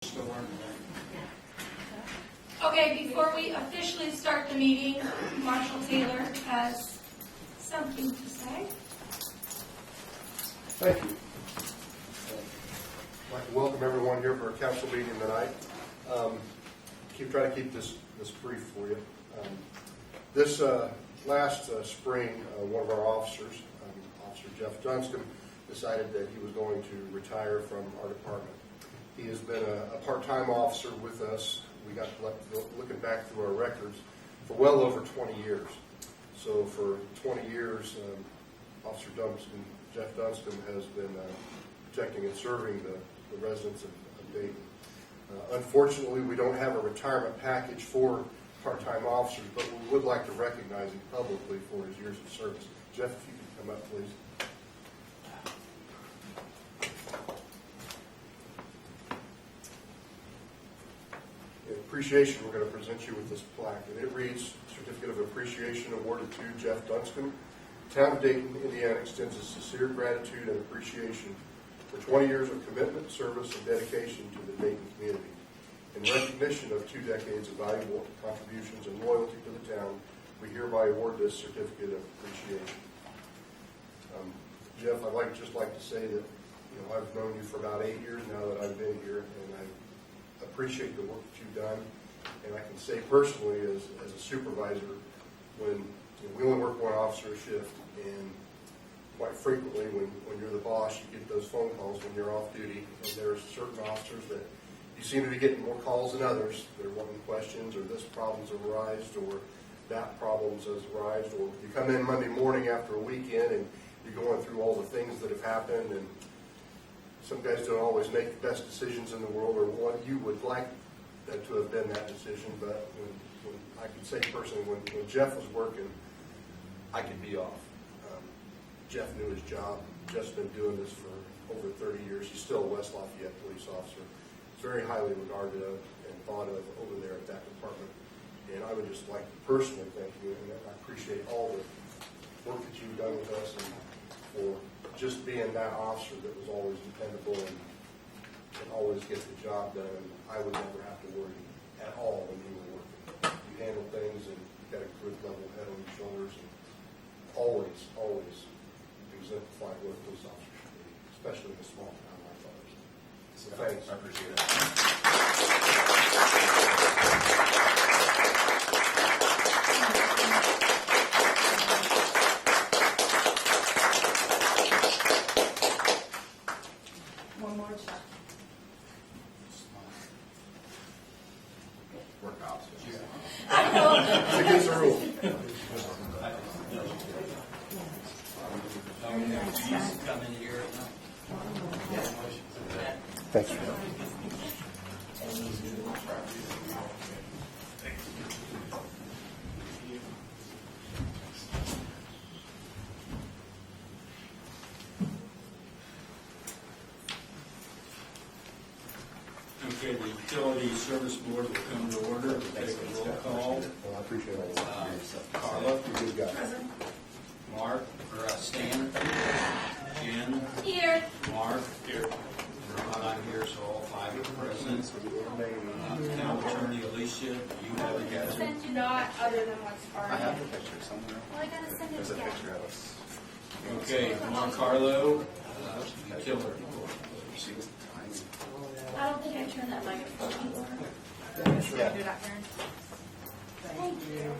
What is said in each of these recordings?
Still learning. Okay, before we officially start the meeting, Marshall Taylor has something to say. Thank you. I'd like to welcome everyone here for our council meeting tonight. Try to keep this brief for you. This last spring, one of our officers, Officer Jeff Dunscombe, decided that he was going to retire from our department. He has been a part-time officer with us. We got looking back through our records for well over 20 years. So for 20 years, Officer Jeff Dunscombe has been protecting and serving the residents of Dayton. Unfortunately, we don't have a retirement package for part-time officers, but we would like to recognize him publicly for his years of service. Jeff, if you could come up, please. In appreciation, we're going to present you with this plaque, and it reads, Certificate of Appreciation awarded to Jeff Dunscombe. Town of Dayton, Indiana extends a sincere gratitude and appreciation for 20 years of commitment, service, and dedication to the Dayton community. In recognition of 2 decades of valuable contributions and loyalty to the town, we hereby award this certificate of appreciation. Jeff, I'd just like to say that I've known you for about 8 years now that I've been here, and I appreciate the work that you've done. And I can say personally, as a supervisor, when we only work one officer shift, and quite frequently when you're the boss, you get those phone calls when you're off duty, and there's certain officers that you seem to be getting more calls than others. They're wanting questions, or this problem's arisen, or that problem's has arisen, or you come in Monday morning after a weekend and you're going through all the things that have happened, and some guys don't always make the best decisions in the world, or what you would like that to have been that decision. But when I can say personally, when Jeff was working, I could be off. Jeff knew his job. Jeff's been doing this for over 30 years. He's still a West Lafayette police officer. He's very highly regarded of and thought of over there at that department. And I would just like to personally thank you, and I appreciate all the work that you've done with us, and for just being that officer that was always dependable and always get the job done. And I would never have to worry at all when you were working. You handle things, and you've got a good level head on your shoulders, and always exemplify what a police officer should be, especially in a small town like ours. So thanks. I appreciate it. One more shot. Work out. It's against the rule. Come in here. Thanks. Okay, the Utility Service Board will come to order. We'll take a roll call. Well, I appreciate all that. Carla, You're a good guy. Mark, or Stan, Jen, Here. Mark. Here. I'm here, so all 5 are present. Town Attorney Alicia, you have a gathered. Not other than what's I already. have the picture somewhere. Well, I gotta send it There's a again. picture of us. Okay, Mark Carlo, Utility. See the timing. I don't think I turned that microphone on. Yeah. Thank you.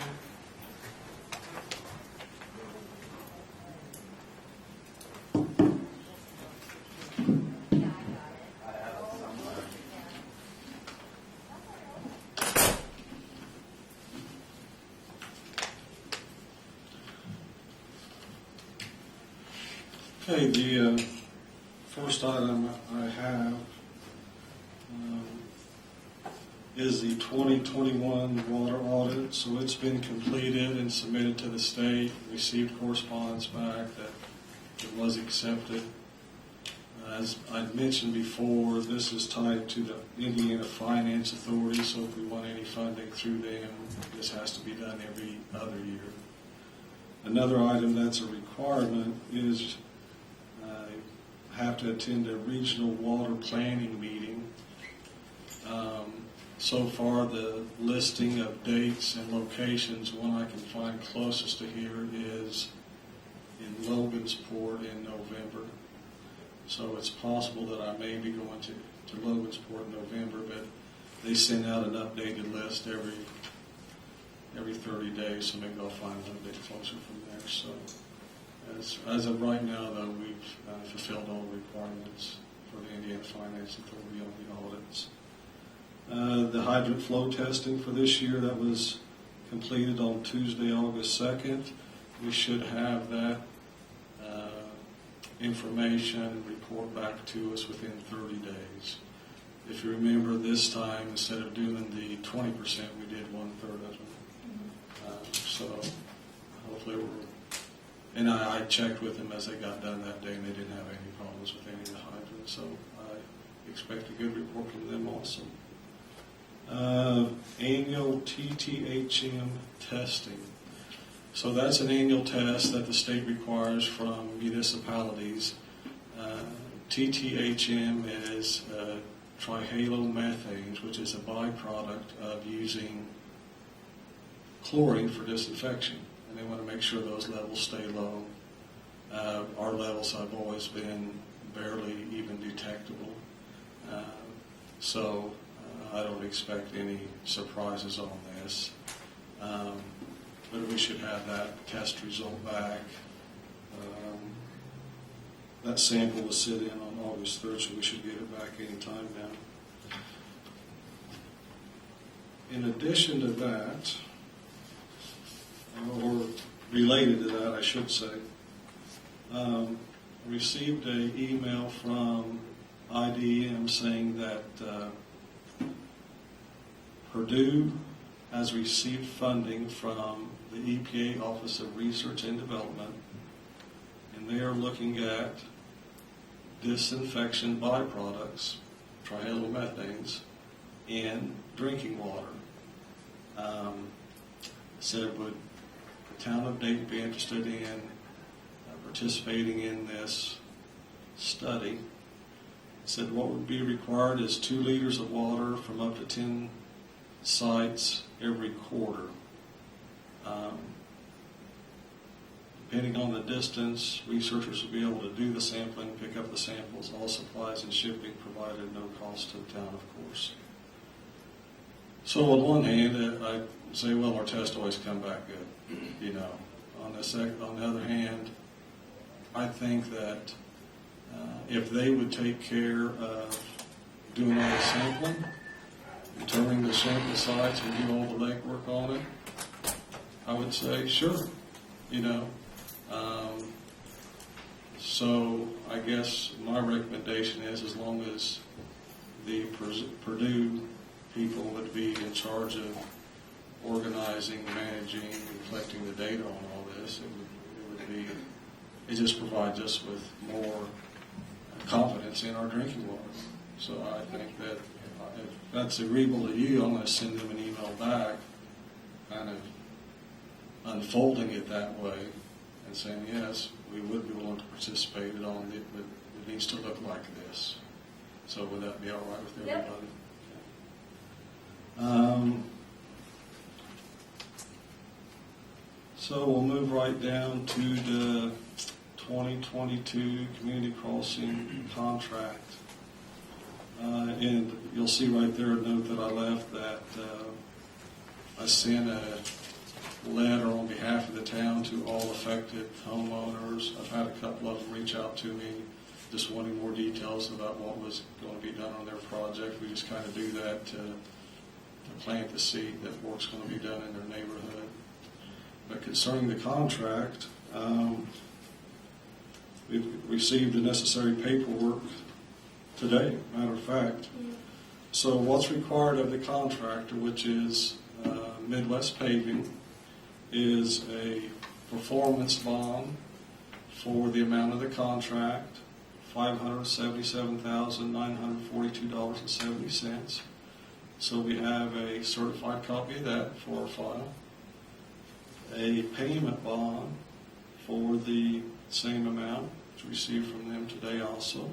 Okay, the first item I have is the 2021 water audit. So it's been completed and submitted to the state. Received correspondence back that it was accepted. As I mentioned before, this is tied to the Indiana Finance Authority, so if we want any funding through them, this has to be done every other year. Another item that's a requirement is have to attend a regional water planning meeting So far, the listing of dates and locations, one I can find closest to here is in Logansport in November. So it's possible that I may be going to Logansport in November, but they send out an updated list every 30 days, so maybe I'll find one a bit closer from there. So as of right now, though, we've fulfilled all the requirements for the Indiana Finance Authority on the audits. The hydrant flow testing for this year, that was completed on Tuesday, August 2nd. We should have that information and report back to us within 30 days. If you remember, this time, instead of doing the 20%, we did 1/3 of it. So hopefully and I checked with them as they got done that day, and they didn't have any problems with any of the hydrants, so I expect a good report from them also. Annual TTHM testing. So that's an annual test that the state requires from municipalities. TTHM is trihalomethanes, which is a byproduct of using chlorine for disinfection, and they want to make sure those levels stay low. Our levels have always been barely even detectable, so I don't expect any surprises on this. But we should have that test result back. That sample was sent in on August 3rd, so we should get it back any time now. In addition to that, or related to that, I should say, received an email from IDM saying that Purdue has received funding from the EPA Office of Research and Development, and they are looking at disinfection byproducts, trihalomethanes, in drinking water. Said, would the town of Dayton be interested in participating in this study? Said what would be required is 2 liters of water from up to 10 sites every quarter. Depending on the distance, researchers will be able to do the sampling, pick up the samples, all supplies and shipping provided at no cost to the town, of course. So on one hand, I say, well, our tests always come back good, you know. On the other hand, I think that if they would take care of doing all the sampling, determining the sample sites and do all the legwork on it, I would say, sure, you know. So I guess my recommendation is, as long as the Purdue people would be in charge of organizing, managing, and collecting the data on all this, it just provides us with more confidence in our drinking water. So I think that if that's agreeable to you, I'm going to send them an email back, kind of unfolding it that way and saying, yes, we would be willing to participate in all it, but it needs to look like this. So would that be all right with everybody? Yep. So we'll move right down to the 2022 community crossing contract. And you'll see right there a note that I left that I sent a letter on behalf of the town to all affected homeowners. I've had a couple of them reach out to me just wanting more details about what was going to be done on their project. We just kind of do that to plant the seed that work's going to be done in their neighborhood. But concerning the contract, we've received the necessary paperwork today, matter of fact. So what's required of the contractor, which is Midwest Paving, is a performance bond for the amount of the contract, $577,942.70. So we have a certified copy of that for our file. A payment bond for the same amount, which we received from them today also.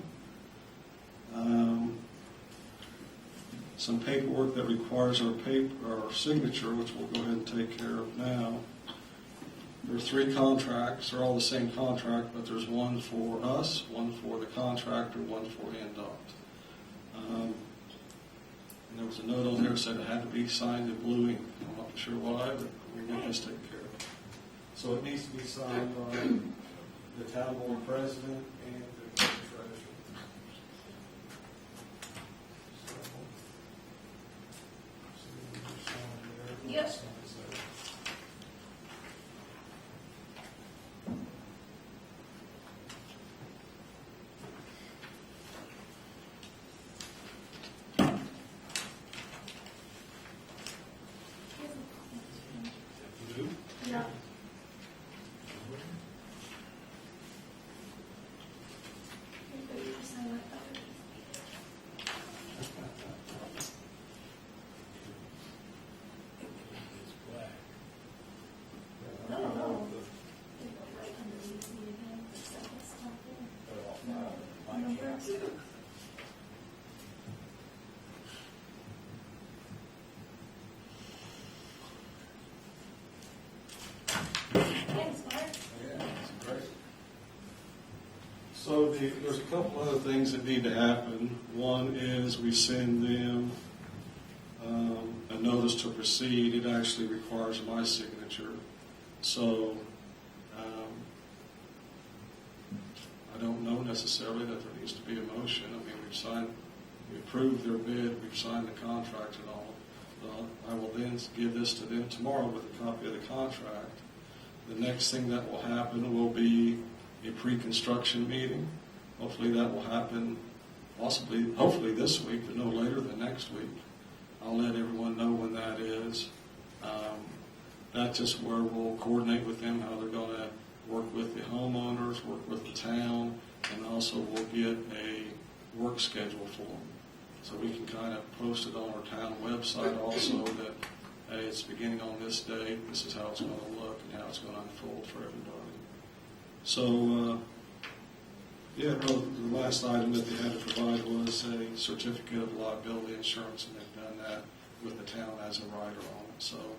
some paperwork that requires our signature, which we'll go ahead and take care of now. There are 3 contracts. They're all the same contract, but there's one for us, one for the contractor, one for NDOT. And there was a note on there that said it had to be signed in blue ink. I'm not sure why, but we get this taken care of. So it needs to be signed by the town board president and the treasurer. Yes. No. No. Thanks, Mark. Yeah, that's great. So there's a couple other things that need to happen. One is we send them a notice to proceed. It actually requires my signature. So I don't know necessarily that there needs to be a motion. I mean, we approved their bid, we've signed the contract and all. I will then give this to them tomorrow with a copy of the contract. The next thing that will happen will be a pre-construction meeting. Hopefully that will happen, hopefully this week, but no later than next week. I'll let everyone know when that is. That's just where we'll coordinate with them how they're going to work with the homeowners, work with the town, and also we'll get a work schedule for them. So we can kind of post it on our town website also that, hey, it's beginning on this date, this is how it's going to look and how it's going to unfold for everybody. So, the last item that they had to provide was a certificate of liability insurance, and they've done that with the town as a rider on it. So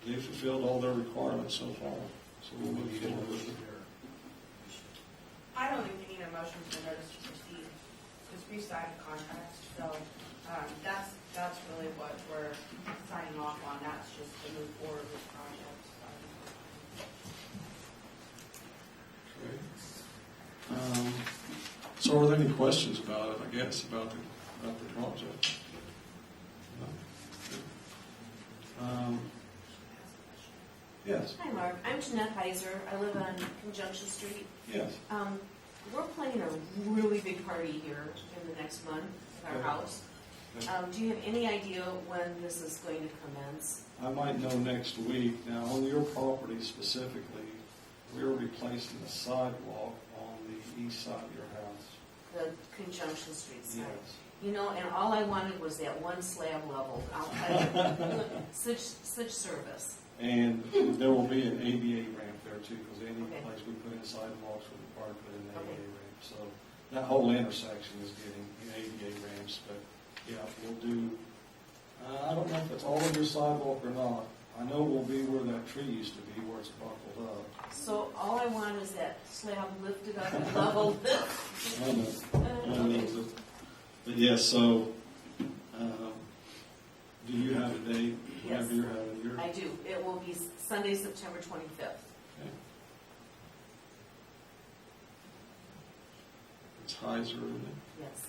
they fulfilled all their requirements so far. So we'll move forward with it. I don't think we need a motion for notice to proceed, because we signed the contract, so that's really what we're signing off on, that's just to move forward with projects. Okay. So are there any questions about it, I guess, about the project? No? Yes, Hi, Mark. I'm Jeanette Heiser. I live on Conjunction Street. yes. We're planning a really big party here in the next month at our house. Do you have any idea when this is going to commence? I might know next week. Now, on your property specifically, we're replacing the sidewalk on the east side of your house. The Conjunction Street side. Yes. You know, and all I wanted was that one slab level. Such service. And there will be an ADA ramp there too, because any Okay. place we put in sidewalks, we're required to put in an Okay. ADA ramp. So that whole intersection is getting ADA ramps, but yeah, we'll do, I don't know if it's all of your sidewalk or not. I know it will be where that tree used to be, where it's buckled up. So all I want is that slab lifted up and leveled. But yes, so, do you have a date? Yes. Whenever you're having your. I do. It will be Sunday, September 25th. Okay. It's Heiser, isn't it? Yes.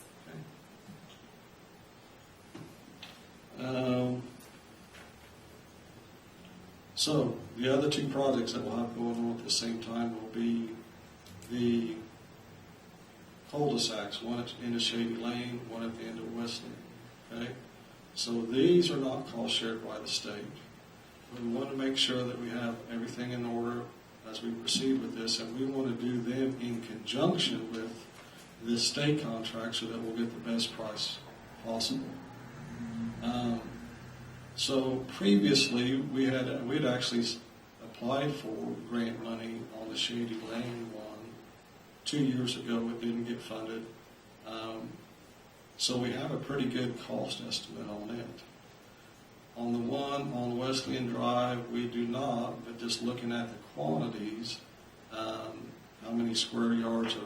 Okay. So the other 2 projects that we'll have going on at the same time will be the cul-de-sacs, one at the end of Shady Lane, one at the end of Wesley. Okay? So these are not cost shared by the state. We want to make sure that we have everything in order as we proceed with this, and we want to do them in conjunction with this state contract so that we'll get the best price possible. So previously, we'd actually applied for grant money on the Shady Lane one 2 years ago. It didn't get funded. So we have a pretty good cost estimate on it. On the one on Wesleyan Drive, we do not, but just looking at the quantities, how many square yards of,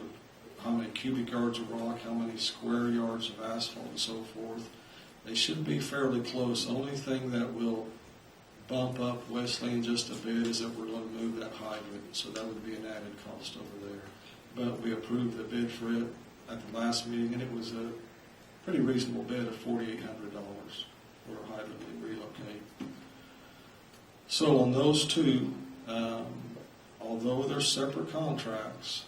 how many cubic yards of rock, how many square yards of asphalt and so forth, they should be fairly close. The only thing that will bump up Wesleyan just a bit is that we're going to move that hydrant, so that would be an added cost over there. But we approved the bid for it at the last meeting, and it was a pretty reasonable bid of $4,800 for a hydrant to relocate. So on those two, although they're separate contracts,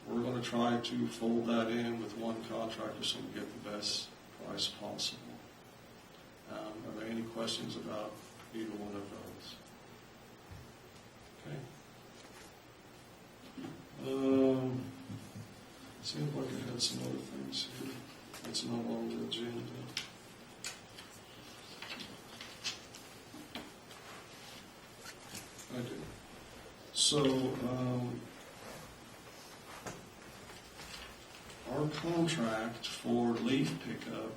we're going to try to fold that in with one contractor so we get the best price possible. Are there any questions about either one of those? Okay. Seems like it had some other things here. It's not on the agenda. I do. So, our contract for leaf pickup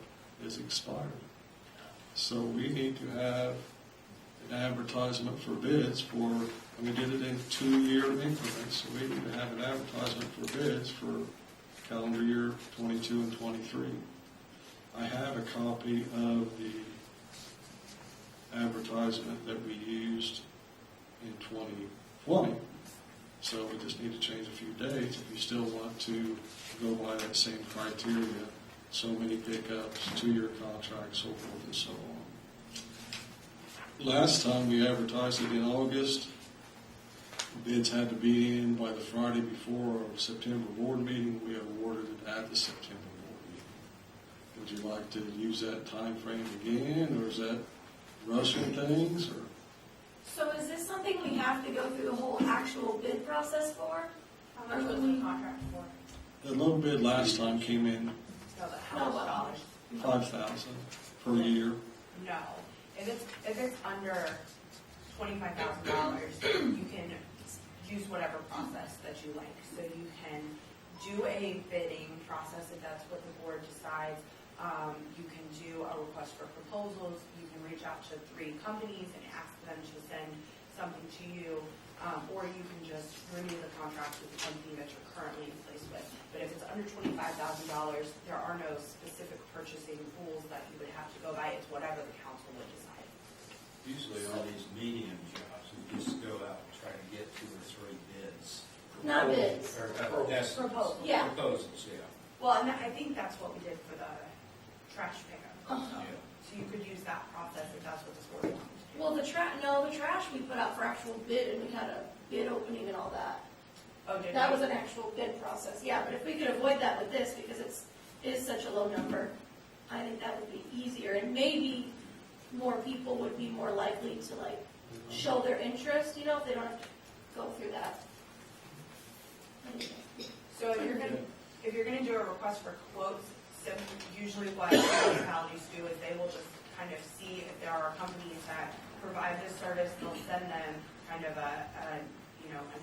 is expired. So we need to have an advertisement for bids for, and we did it in 2-year increments, so we need to have an advertisement for bids for calendar year 22 and 23. I have a copy of the advertisement that we used in 2020. So we just need to change a few dates if you still want to go by that same criteria. So many pickups, 2-year contracts, so forth and so on. Last time we advertised it in August. Bids had to be in by the Friday before our September board meeting. We awarded it at the September board meeting. Would you like to use that time frame again, or is that rushing things? Or So is this something we have to go through the whole actual bid process for? How much was the contract for? the low bid last time came in No, but how No, much what? dollars? $5,000 per year. No. If it's under $25,000, you can use whatever process that you like. So you can do a bidding process if that's what the board decides. You can do a request for proposals. You can reach out to 3 companies and ask them to send something to you. Or you can just renew the contract with the company that you're currently in place with. But if it's under $25,000, there are no specific purchasing rules that you would have to go by. It's whatever the council would decide. Usually on these medium jobs, we just go out and try to get 2 or 3 bids. Not bids. Or, estimates. Proposals. Yeah. Proposals, yeah. Well, and I think that's what we did for the trash pickup. Uh-huh. Yeah. So you could use that process if that's what the board wants. Well, the trash we put out for actual bid, and we had a bid opening and all that. Oh, did That we? was an actual bid process, yeah, but if we could avoid that with this, because it is such a low number, I think that would be easier, and maybe more people would be more likely to like show their interest, if they don't have to go through that. So if you're gonna do a request for quotes, so usually what municipalities do is they will just kind of see if there are companies that provide this service, they'll send them kind of an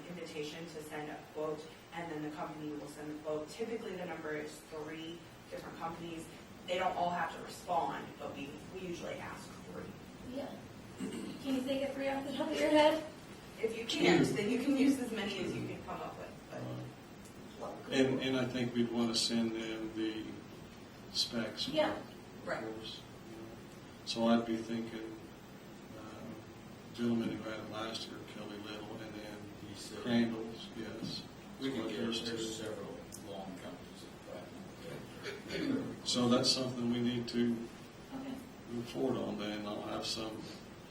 invitation to send a quote, and then the company will send the quote. Typically, the number is 3 different companies. They don't all have to respond, but we usually ask 3. Yeah. Can you think of 3 off the top of your head? If you can't, then you can use as many as you can come up with. But And I think we'd want to send them the specs. Yeah. Right. Of course, So I'd be thinking, gentleman who had it last year, Kelly Little, and then He said, Crandall's, yes. we can get, There's there's two. several long companies that So that's something we need to Okay. move forward on, then I'll have some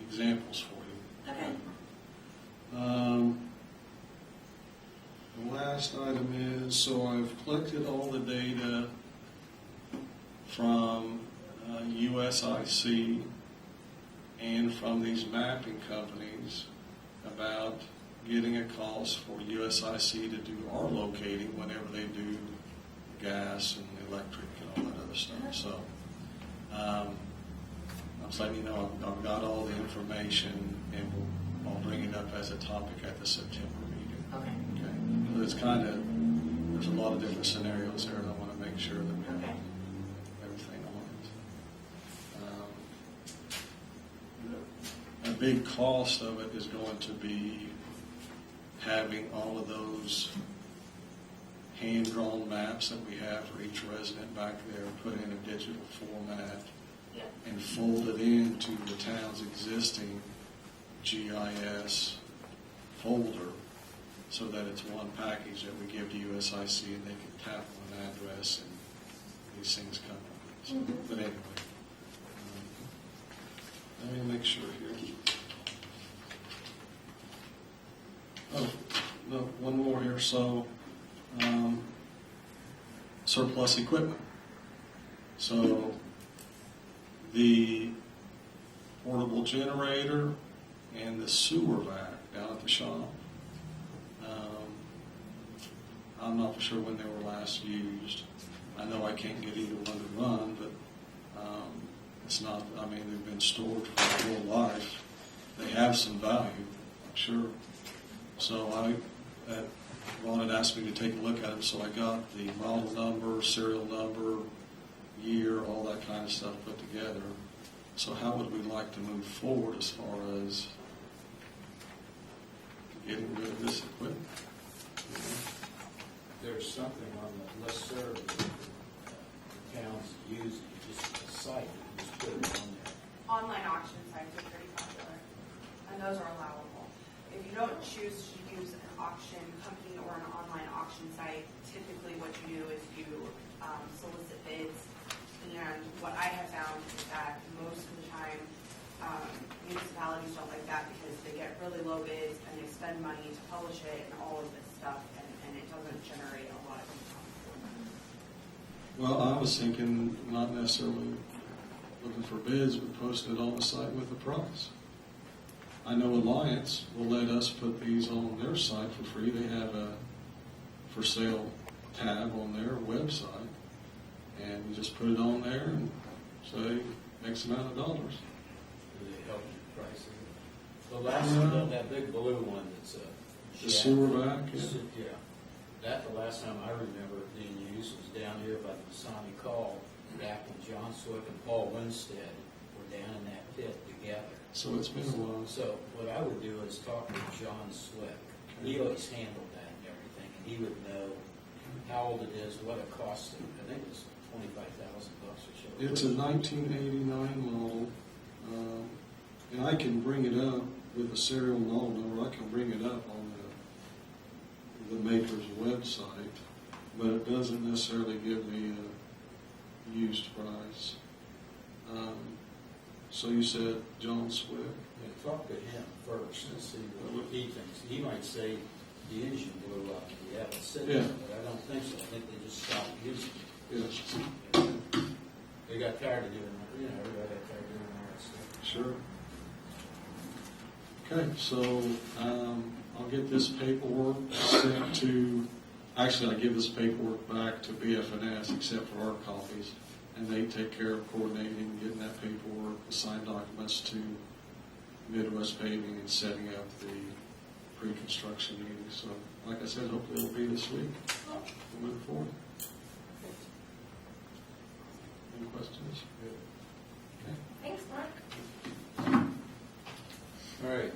examples for you. Okay. The last item is, so I've collected all the data from USIC and from these mapping companies about getting a cost for USIC to do our locating whenever they do gas and electric and all that other stuff. So I'm saying, I've got all the information, and I'll bring it up as a topic at the September meeting. Okay. Okay, but it's there's a lot of different scenarios there, and I want to make sure that we have Okay. big cost of it is going to be having all of those hand-drawn maps that we have for each resident back there, put in a digital format, Yeah. and folded into the town's existing GIS folder, so that it's one package that we give to USIC and they can tap on an address and these things come up. So, but anyway, let me make sure here. Oh, no, one more here. So, surplus equipment. So, the portable generator and the sewer vac down at the shop. I'm not for sure when they were last used. I know I can't get either one to run, but it's not, I mean, they've been stored for their whole life. They have some value, I'm sure. So Ron had asked me to take a look at them, so I got the model number, serial number, year, all that kind of stuff put together. So how would we like to move forward as far as getting rid of this equipment? There's something on the listserv that towns use, just a site, you just put it on there. Online auction sites are pretty popular, and those are allowable. If you don't choose to use an auction company or an online auction site, typically what you do is you solicit bids. And what I have found is that most of the time, municipalities don't like that because they get really low bids and they spend money to publish it and all of this stuff, and it doesn't generate a lot of income for them. Well, I was thinking not necessarily looking for bids, but posting it on the site with a price. I know Alliance will let us put these on their site for free. They have a for sale tab on their website, and you just put it on there and say X amount of dollars. Do they help you price it? The last one, that big blue one that's The sewer vac, yeah. Yeah. That, the last time I remember it being used was down here by the Masonic Hall, back when John Swick and Paul Winstead were down in that pit together. So it's been a while. So what I would do is talk to John Swick. He always handled that and everything, and he would know how old it is, what it cost him. I think it was $25,000 or so. It's a 1989 model, and I can bring it up with a serial model number. I can bring it up on the maker's website, but it doesn't necessarily give me a used price. So you said John Swift. Yeah, talk to him first and see what he thinks. He might say the engine blew up and you have it sitting there, Yeah. but I don't think so. I think they just stopped using it. Yes, They got tired of doing that, you know, everybody got tired of doing all that stuff. sure. Okay, so I'll get this paperwork sent to, actually I give this paperwork back to BF&S except for our copies, and they take care of coordinating, getting that paperwork, the signed documents to Midwest Paving and setting up the pre-construction meeting. So, like I said, hopefully it'll be this week. We'll move forward. Any questions? Okay. Thanks, Mark. All right.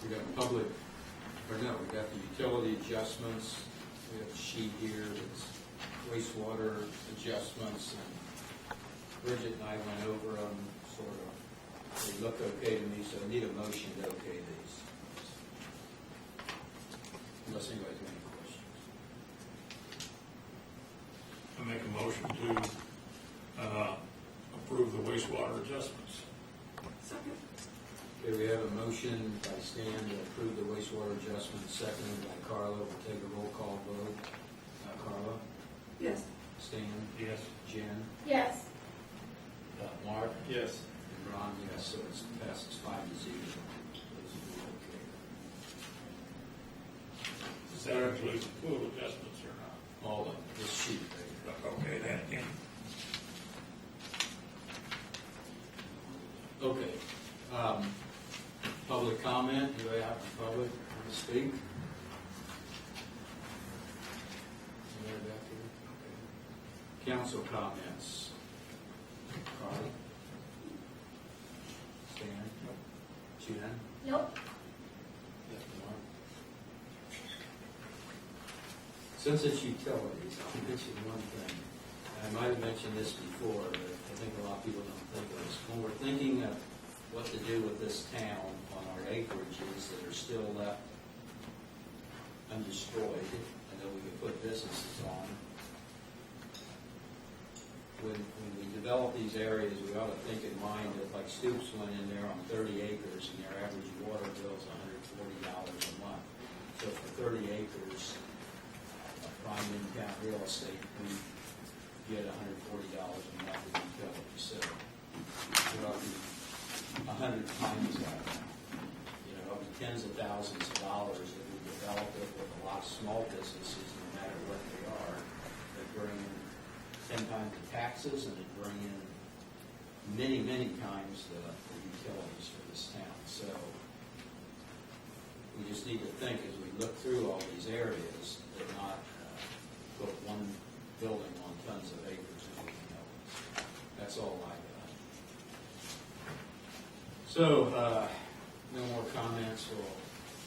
We got public, or no, we got the utility adjustments. We have a sheet here that's wastewater adjustments, and Bridget and I went over them, sort of. They look okay to me, so I need a motion to okay these. Unless anybody's got any questions. I make a motion to approve the wastewater adjustments. Okay, we have a motion by Stan to approve the wastewater adjustment, seconded by Carla. We'll take a roll call vote. Carla? Yes. Stan? Yes. Jen? Yes. Mark? Yes. And Ron, yes, so it passes 5-0. Those are okay. Does that include the pool adjustments or not? All of this sheet right Okay, that again. here. Okay. Public comment, do I have the public want to speak? Anybody back here? Okay. Council comments. Carla? you done? Nope. Since it's utilities, I'll mention one thing. I might have mentioned this before, but I think a lot of people don't think of this. When we're thinking of what to do with this town on our acreages that are still left undestroyed, and that we can put businesses on, when we develop these areas, we ought to think in mind that, like Stoops went in there on 30 acres, and their average water bill is $140 a month. So for 30 acres, prime in-town real estate, we get $140 a month in utility. So it ought to be 100 times that. You know, it ought to be tens of thousands of dollars that we develop it with a lot of small businesses, no matter what they are, that bring in 10 times the taxes, and it bring in many, many times the utilities for this town. So we just need to think as we look through all these areas that not put one building on tons of acres if we know. That's all I got. So, no more comments, so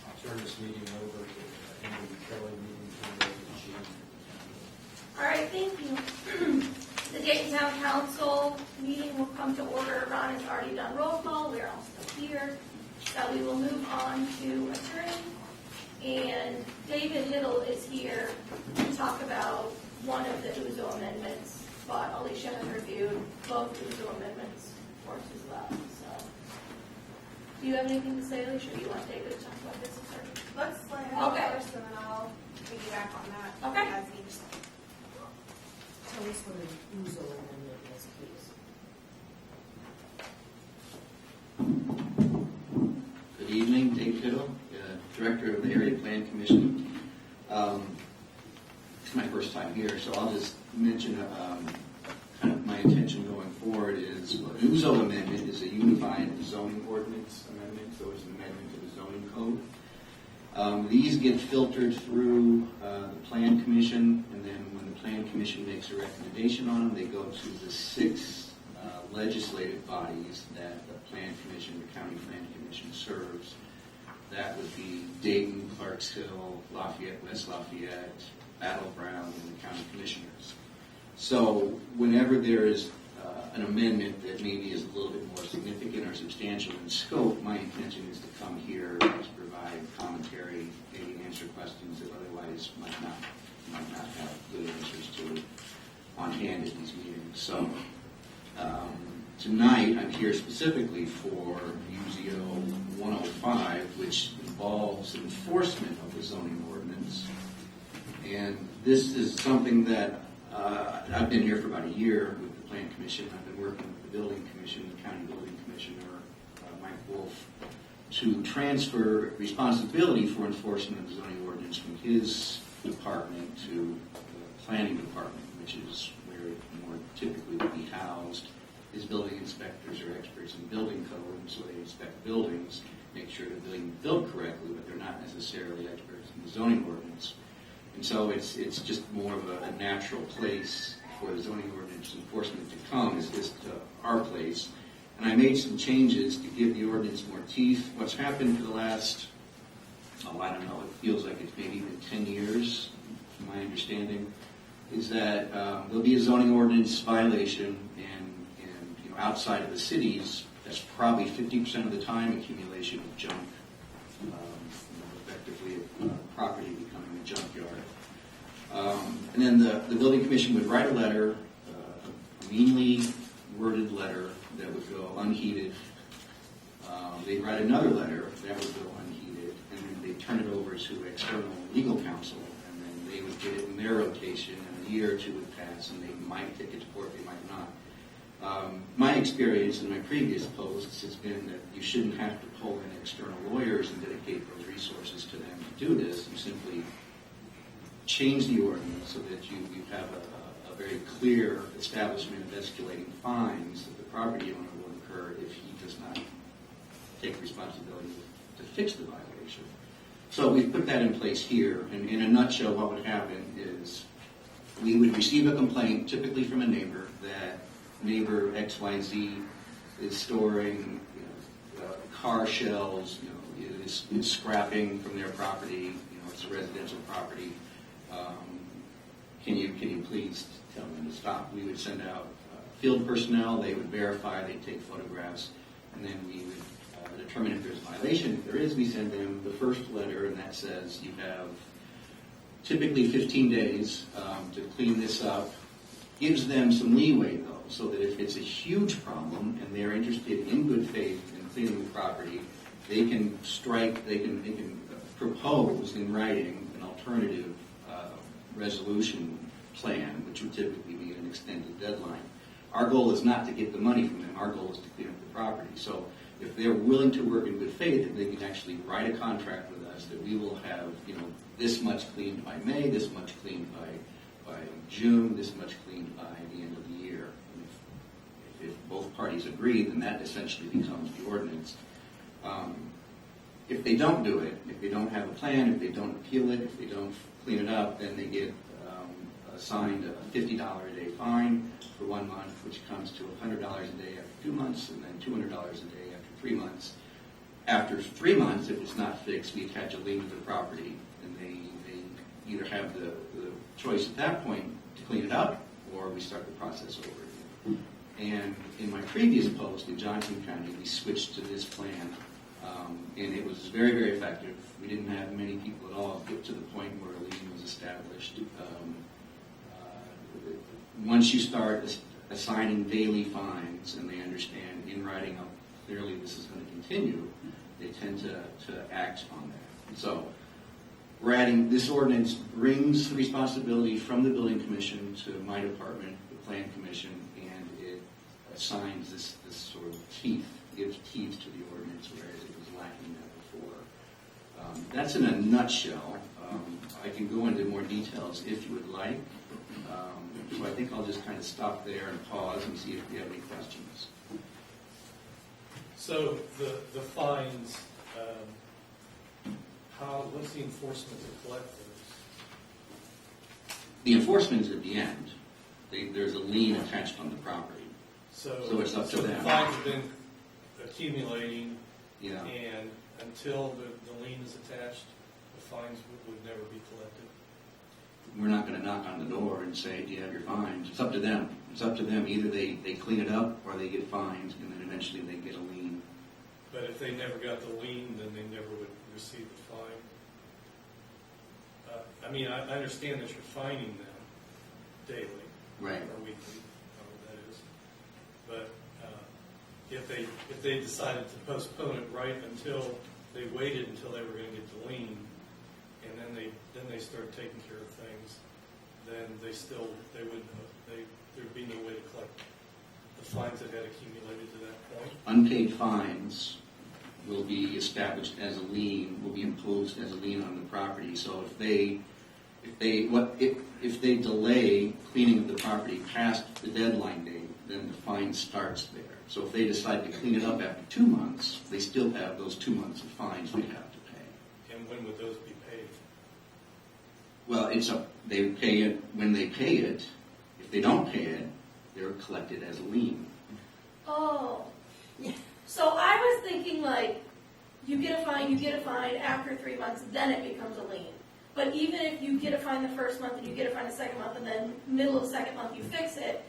I'll turn this meeting over to the end of the Kelly meeting, turn it over to Jean. All right, thank you. The Dayton Town Council meeting will come to order. Ron has already done roll call. We're all still here. So we will move on to attorney. And David Hiddle is here to talk about one of the Uzo amendments, but Alicia has reviewed both Uzo amendments, of course, as well. So, do you have anything to say, Alicia? Or do you want David to talk about this attorney? Let's let him Okay. go first, and then I'll piggyback on that. Okay. As each. Tell us what an Uzo amendment is, please. Good evening, Dave Fiddle, Director of the Area Plan Commission. It's my first time here, so I'll just mention kind of my intention going forward is an Uzo amendment is a unified zoning ordinance amendment, so it's an amendment to the zoning code. These get filtered through the Plan Commission, and then when the Plan Commission makes a recommendation on them, they go to the 6 legislative bodies that the Plan Commission, the County Plan Commission serves. That would be Dayton, Clarksville, Lafayette, West Lafayette, Battle Brown, and the county commissioners. So whenever there is an amendment that maybe is a little bit more significant or substantial in scope, my intention is to come here to provide commentary, maybe answer questions that otherwise might not have good answers to on hand at these meetings. So tonight I'm here specifically for UZO 105, which involves enforcement of the zoning ordinance. And this is something that I've been here for about a year with the Plan Commission. I've been working with the Building Commission, the County Building Commissioner, Mike Wolf, to transfer responsibility for enforcement of the zoning ordinance from his department to the Planning Department, which is where it more typically would be housed. His building inspectors are experts in building code, and so they inspect buildings, make sure they're being built correctly, but they're not necessarily experts in the zoning ordinance. And so it's just more of a natural place for the zoning ordinance enforcement to come, is just our place. And I made some changes to give the ordinance more teeth. What's happened for the last, I don't know, it feels like it's maybe been 10 years, from my understanding, is that there'll be a zoning ordinance violation, and outside of the cities, that's probably 50% of the time accumulation of junk, effectively property becoming a junkyard. And then the Building Commission would write a letter, a meanly worded letter that would go unheeded. They'd write another letter that would go unheeded, and then they'd turn it over to external legal counsel, and then they would get it in their rotation, and a year or two would pass, and they might take it to court, they might not. My experience in my previous posts has been that you shouldn't have to pull in external lawyers and dedicate those resources to them to do this. You simply change the ordinance so that you have a very clear establishment of escalating fines that the property owner will incur if he does not take responsibility to fix the violation. So we've put that in place here, and in a nutshell what would happen is we would receive a complaint, typically from a neighbor, that neighbor XYZ is storing car shells, is scrapping from their property, it's a residential property. Can you please tell them to stop? We would send out field personnel, they would verify, they'd take photographs, and then we would determine if there's a violation. If there is, we send them the first letter, and that says you have typically 15 days to clean this up. Gives them some leeway, though, so that if it's a huge problem and they're interested in good faith in cleaning the property, they can propose in writing an alternative resolution plan, which would typically be an extended deadline. Our goal is not to get the money from them. Our goal is to clean up the property. So if they're willing to work in good faith, if they can actually write a contract with us that we will have, this much cleaned by May, this much cleaned by June, this much cleaned by the end of the year. And if both parties agree, then that essentially becomes the ordinance. If they don't do it, if they don't have a plan, if they don't appeal it, if they don't clean it up, then they get assigned a $50 a day fine for 1 month, which comes to $100 a day after 2 months, and then $200 a day after 3 months. After 3 months, if it's not fixed, we attach a lien to the property, and they either have the choice at that point to clean it up, or we start the process over again. And in my previous post in Johnson County, we switched to this plan, and it was very, very effective. We didn't have many people at all get to the point where a lien was established. Once you start assigning daily fines, and they understand in writing how clearly this is going to continue, they tend to act on that. So we're adding, this ordinance brings the responsibility from the building commission to my department, the plan commission, and it assigns this sort of teeth, gives teeth to the ordinance, whereas it was lacking that before. That's in a nutshell. I can go into more details if you would like. So I think I'll just kind of stop there and pause and see if you have any questions. So the fines, what's the enforcement to collect those? The enforcement is at the end. There's a lien attached on the property. So it's up to them. The fines have been accumulating, Yeah. and until the lien is attached, the fines would never be collected. We're not going to knock on the door and say, do you have your fines? It's up to them. It's up to them. Either they clean it up or they get fined, and then eventually they get a lien. But if they never got the lien, then they never would receive the fine. I understand that you're fining them daily. Right. Or weekly, however that is. But if they decided to postpone it right until they waited until they were going to get the lien, and then they start taking care of things, then there'd be no way to collect the fines that had accumulated to that point. Unpaid fines will be established as a lien, will be imposed as a lien on the property. So if they delay cleaning of the property past the deadline date, then the fine starts there. So if they decide to clean it up after 2 months, they still have those 2 months of fines they have to pay. And when would those be paid? Well, they pay it when they pay it. If they don't pay it, they're collected as a lien. Oh, so I was thinking like, you get a fine, after 3 months, then it becomes a lien. But even if you get a fine the first month and you get a fine the second month, and then middle of the second month you fix it,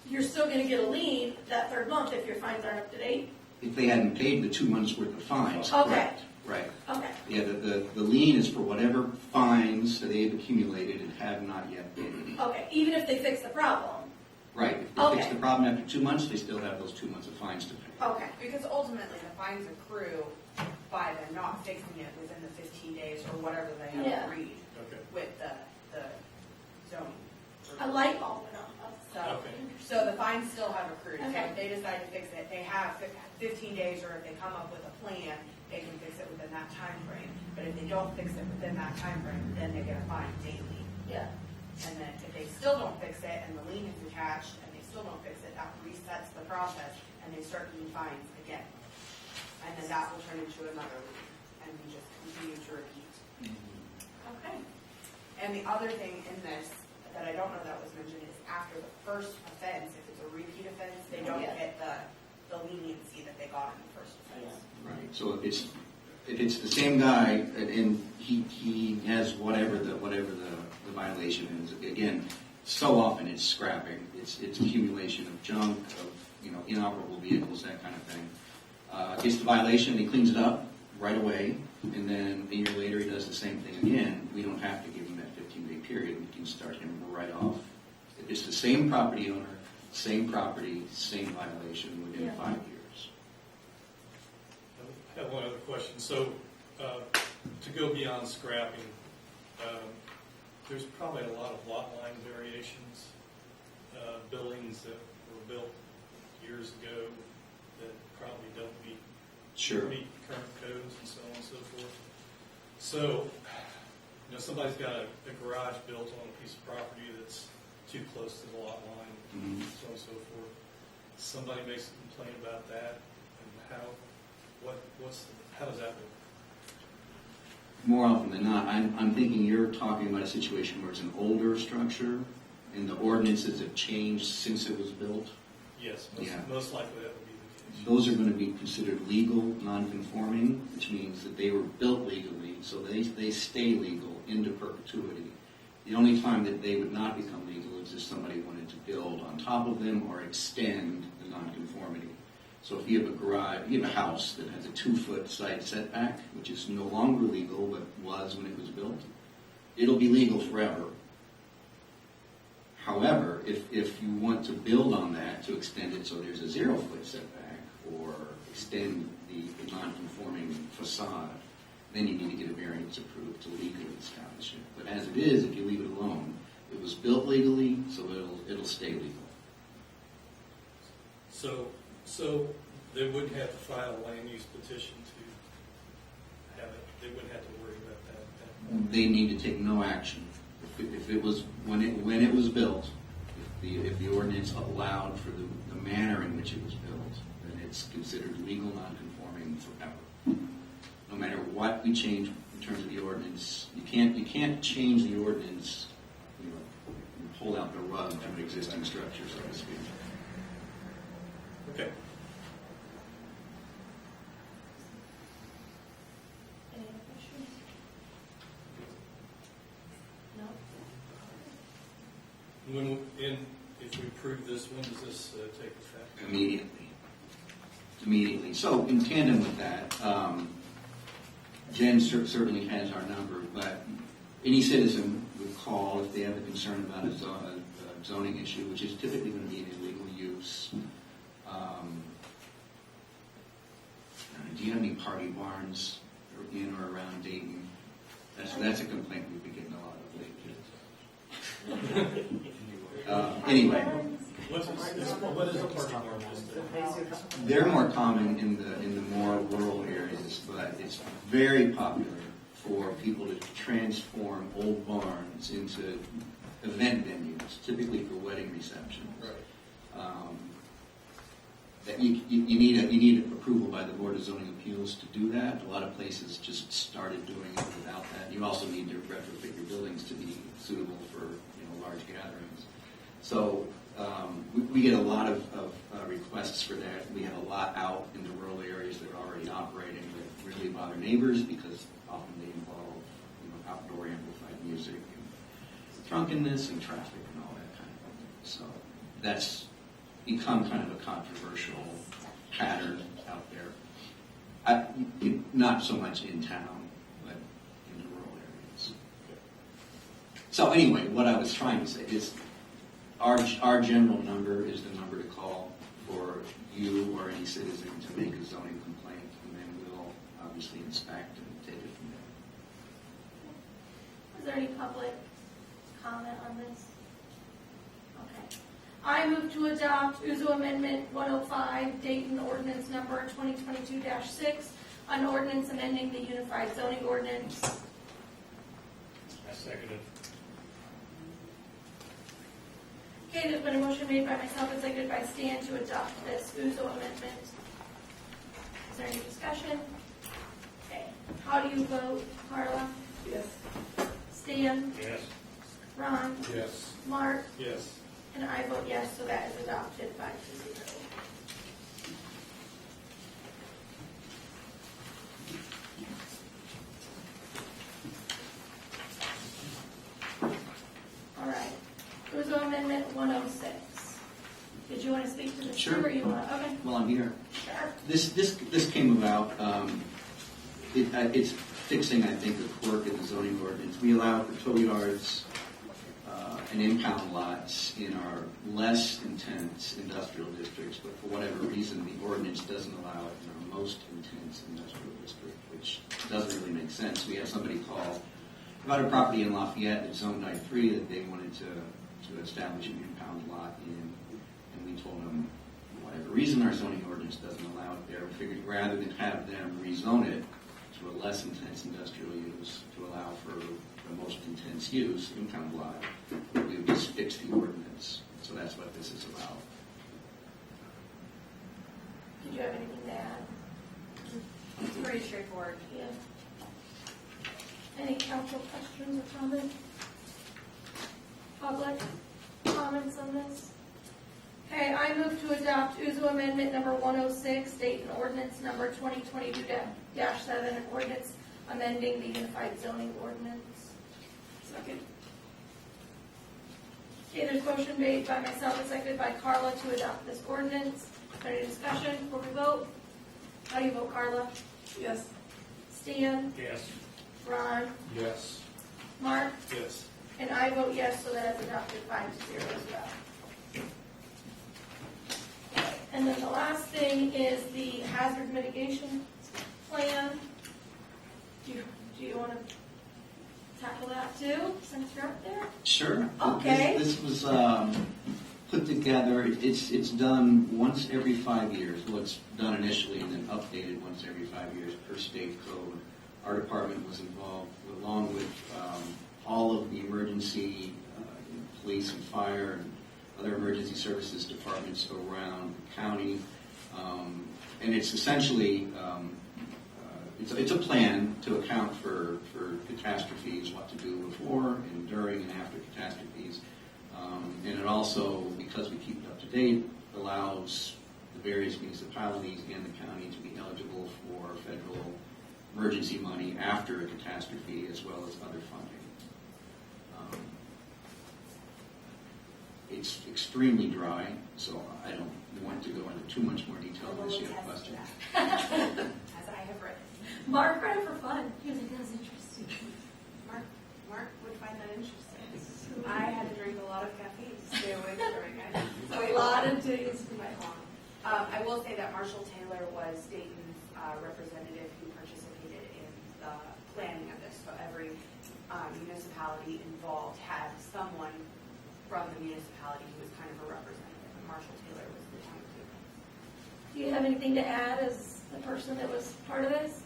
you're still going to get a lien that third month if your fines aren't up to date? If they hadn't paid the 2 months worth of fines, Okay. correct. Right. Okay. Yeah, the lien is for whatever fines that they've accumulated and have not yet paid. Okay, even if they fix the problem? Right. If they fix Okay. the problem after 2 months, they still have those 2 months of fines to pay. Okay. Because ultimately, the fines accrue by them not fixing it within the 15 days or whatever they have Yeah. agreed Okay. with the zoning. A light bulb went off. So, Okay. so the fines still have accrued. So Okay. if they decide to fix it, they have 15 days, or if they come up with a plan, they can fix it within that time frame. But if they don't fix it within that time frame, then they get a fine daily. Yeah. And then if they still don't fix it and the lien is attached and they still don't fix it, that resets the process and they start getting fines again. And then that will turn into another lien and we just continue to repeat. Okay. And the other thing in this that I don't know that was mentioned is after the first offense, if it's a repeat offense, they don't Yeah. get the leniency that they got in the first offense. Right. So if it's the same guy and he has whatever the violation is, again, so often it's scrapping, it's accumulation of junk, of inoperable vehicles, that kind of thing. Gets the violation, he cleans it up right away, and then a year later he does the same thing again. We don't have to give him that 15-day period. We can start him right off. If it's the same property owner, same property, same violation within 5 years. I have one other question. So, to go beyond scrapping, there's probably a lot of lot line variations, buildings that were built years ago that probably don't meet current codes and so on and so forth. So, somebody's got a garage built on a piece of property that's too close to the lot line, so on and so forth. Somebody makes a complaint about that, and how does that work? More often than not, I'm thinking you're talking about a situation where it's an older structure and the ordinances have changed since it was built. Yes, Yeah. most likely that would be the case. Those are going to be considered legal, non-conforming, which means that they were built legally, so they stay legal into perpetuity. The only time that they would not become legal is if somebody wanted to build on top of them or extend the non-conformity. So if you have a garage, you have a house that has a 2-foot side setback, which is no longer legal, but was when it was built, it'll be legal forever. However, if you want to build on that to extend it so there's a 0-foot setback or extend the non-conforming facade, then you need to get a variance approved to legally establish it. But as it is, if you leave it alone, it was built legally, so it'll stay legal. So they wouldn't have to file a land use petition to have it, they wouldn't have to worry about that. They need to take no action. If it was, when it was built, if the ordinance allowed for the manner in which it was built, then it's considered legal non-conforming forever. No matter what we change in terms of the ordinance, you can't change the ordinance, and pull out the rug from an existing structure, so to speak. Okay. Any other questions? No? If we approve this, when does this take effect? Immediately. So in tandem with that, Jen certainly has our number, but any citizen would call if they have a concern about a zoning issue, which is typically going to be an illegal use. Do you have any party barns in or around Dayton? That's a complaint we've been getting a lot of lately. Anyway, What is a party barn? they're more common in the more rural areas, but it's very popular for people to transform old barns into event venues, typically for wedding receptions. Right. That you need approval by the Board of Zoning Appeals to do that. A lot of places just started doing it without that. You also need to retrofit your buildings to be suitable for large gatherings. So we get a lot of requests for that. We have a lot out in the rural areas that are already operating that really bother neighbors because often they involve outdoor amplified music and drunkenness and traffic and all that kind of thing. So that's become kind of a controversial pattern out there. Not so much in town, but in the rural areas. So anyway, what I was trying to say is our general number is the number to call for you or any citizen to make a zoning complaint, and then we'll obviously inspect and take it from there. Is there any public comment on this? Okay. I move to adopt Uzo Amendment 105, Dayton Ordinance Number 2022-6, an ordinance amending the Unified Zoning Ordinance. I second it. Okay, there's been a motion made by myself and seconded by Stan to adopt this Uzo Amendment. Is there any discussion? Okay. How do you vote, Carla? Yes. Stan? Yes. Ron? Yes. Mark? Yes. And I vote yes, so that is adopted 5-0. speak to this Sure. too, or you want to? Okay, Well, I'm here. sure. This came about, it's fixing, I think, a quirk in the zoning ordinance. We allow for tow yards and impound lots in our less intense industrial districts, but for whatever reason, the ordinance doesn't allow it in our most intense industrial district, which doesn't really make sense. We had somebody call about a property in Lafayette that's zoned I-3 that they wanted to establish an impound lot in, and we told them, for whatever reason, our zoning ordinance doesn't allow it there. We figured rather than have them rezone it to a less intense industrial use, to allow for the most intense use, impound lot, we would just fix the ordinance. So that's what this is about. Did you have anything to add? It's pretty straightforward. Yeah. Any council questions or comments? Public comments on this? Okay, I move to adopt UZU Amendment number 106, Dayton Ordinance number 2022-7, an ordinance amending the Unified Zoning Ordinance. Second. Okay, there's motion made by myself and seconded by Carla to adopt this ordinance. Any discussion before we vote? How do you vote, Carla? Yes. Stan? Yes. Ron? Yes. Mark? Yes. And I vote yes, so that is adopted 5-0 as well. And then the last thing is the hazard mitigation plan. Do you want to tackle that too, since you're up there? Sure. Okay. This was put together, it's done once every 5 years. Well, it's done initially and then updated once every 5 years per state code. Our department was involved along with all of the emergency, police and fire and other emergency services departments around the county. And it's essentially, it's a plan to account for catastrophes, what to do before and during and after catastrophes. And it also, because we keep it up to date, allows the various municipalities and the county to be eligible for federal emergency money after a catastrophe as well as other funding. It's extremely dry, so I don't want to go into too much more detail unless you have questions. As I have written. Mark read it for fun. He was like, that's interesting. Mark would find that interesting. I had to drink a lot of caffeine to stay awake during it. So A lot of days. quite long. I will say that Marshall Taylor was Dayton's representative who participated in the planning of this. So every municipality involved had someone from the municipality who was kind of a representative. And Marshall Taylor was the town keeper. Do you have anything to add as the person that was part of this?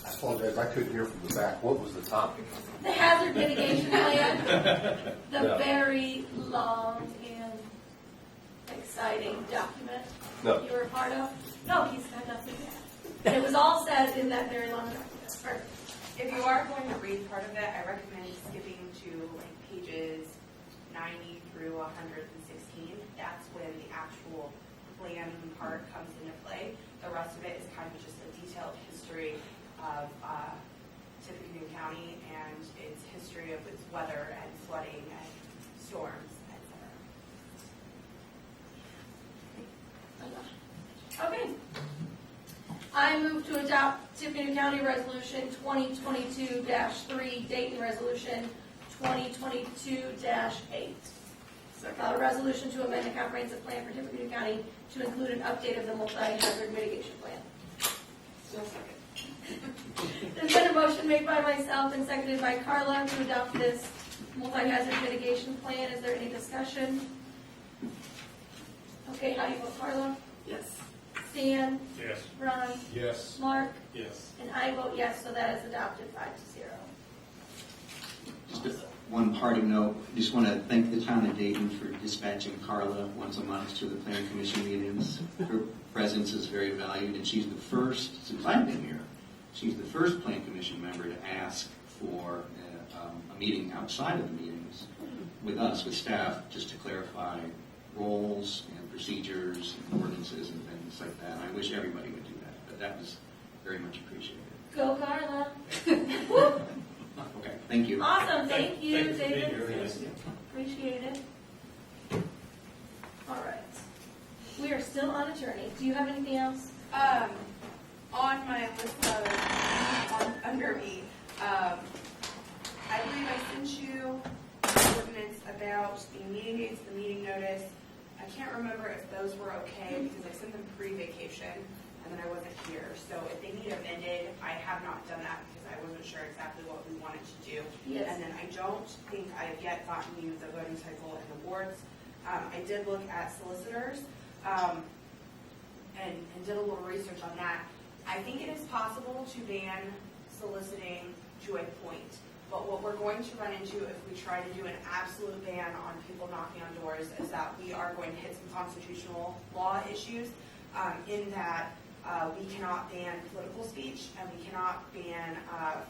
I apologize, I couldn't hear from the back. What was the topic? The hazard mitigation plan, the No. very long and exciting document No. you were a part of. No, he's got nothing to add. It was all said in that very long document. Perfect. If you are going to read part of it, I recommend skipping to like pages 90 through 116. That's when the actual plan part comes into play. The rest of it is kind of just a detailed history of Tippecanoe County and its history of its weather and flooding and storms, etc. Okay. I move to adopt Tippecanoe County Resolution 2022-3, Dayton Resolution 2022-8. A resolution to amend the comprehensive plan for Tippecanoe County to include an update of the multi-hazard mitigation plan. There's been a motion made by myself and seconded by Carla to adopt this multi-hazard mitigation plan. Is there any discussion? Okay, how do you vote, Carla? Yes. Stan? Yes. Ron? Yes. Mark? Yes. And I vote yes, so that is adopted 5-0. Just one parting note, I just want to thank the town of Dayton for dispatching Carla once a month to the planning commission meetings. Her presence is very valued, and she's the first, since I've been here, she's the first planning commission member to ask for a meeting outside of the meetings with us, with staff, just to clarify roles and procedures and ordinances and things like that. I wish everybody would do that, but that was very much appreciated. Go, Carla. Okay, thank you. Awesome, thank you, Thank you for being David. here. Yes. Appreciate it. All right. We are still on attorney. Do you have anything else? On my list of, under me, I believe I sent you an ordinance about the meeting dates, the meeting notice. I can't remember if those were okay because I sent them pre-vacation and then I wasn't here. So if they need amended, I have not done that because I wasn't sure exactly what we wanted to do. Yes. And then I don't think I've yet gotten you the voting cycle and awards. I did look at solicitors and did a little research on that. I think it is possible to ban soliciting to a point. But what we're going to run into if we try to do an absolute ban on people knocking on doors is that we are going to hit some constitutional law issues in that we cannot ban political speech and we cannot ban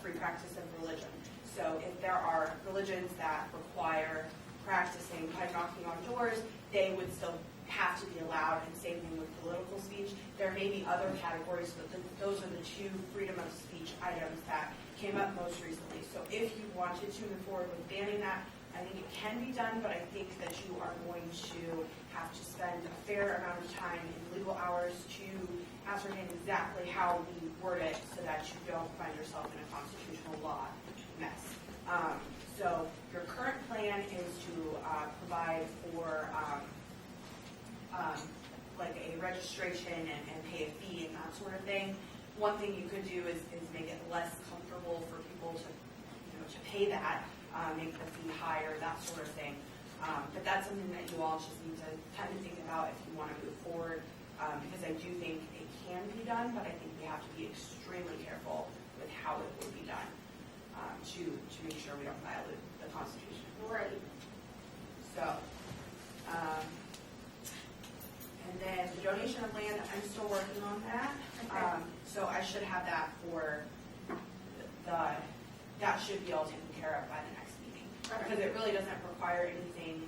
free practice of religion. So if there are religions that require practicing by knocking on doors, they would still have to be allowed, and same thing with political speech. There may be other categories, but those are the two freedom of speech items that came up most recently. So if you wanted to move forward with banning that, I think it can be done, but I think that you are going to have to spend a fair amount of time in legal hours to ascertain exactly how we word it so that you don't find yourself in a constitutional law mess. So your current plan is to provide for like a registration and pay a fee and that sort of thing. One thing you could do is make it less comfortable for people to, to pay that, make the fee higher, that sort of thing. But that's something that you all just need to kind of think about if you want to move forward, because I do think it can be done, but I think we have to be extremely careful with how it would be done to make sure we don't violate the Constitution. Right. So, and then the donation of land, I'm still working on that. Okay. So I should have that for that should be all taken care of by the next meeting. Okay. Because it really doesn't require anything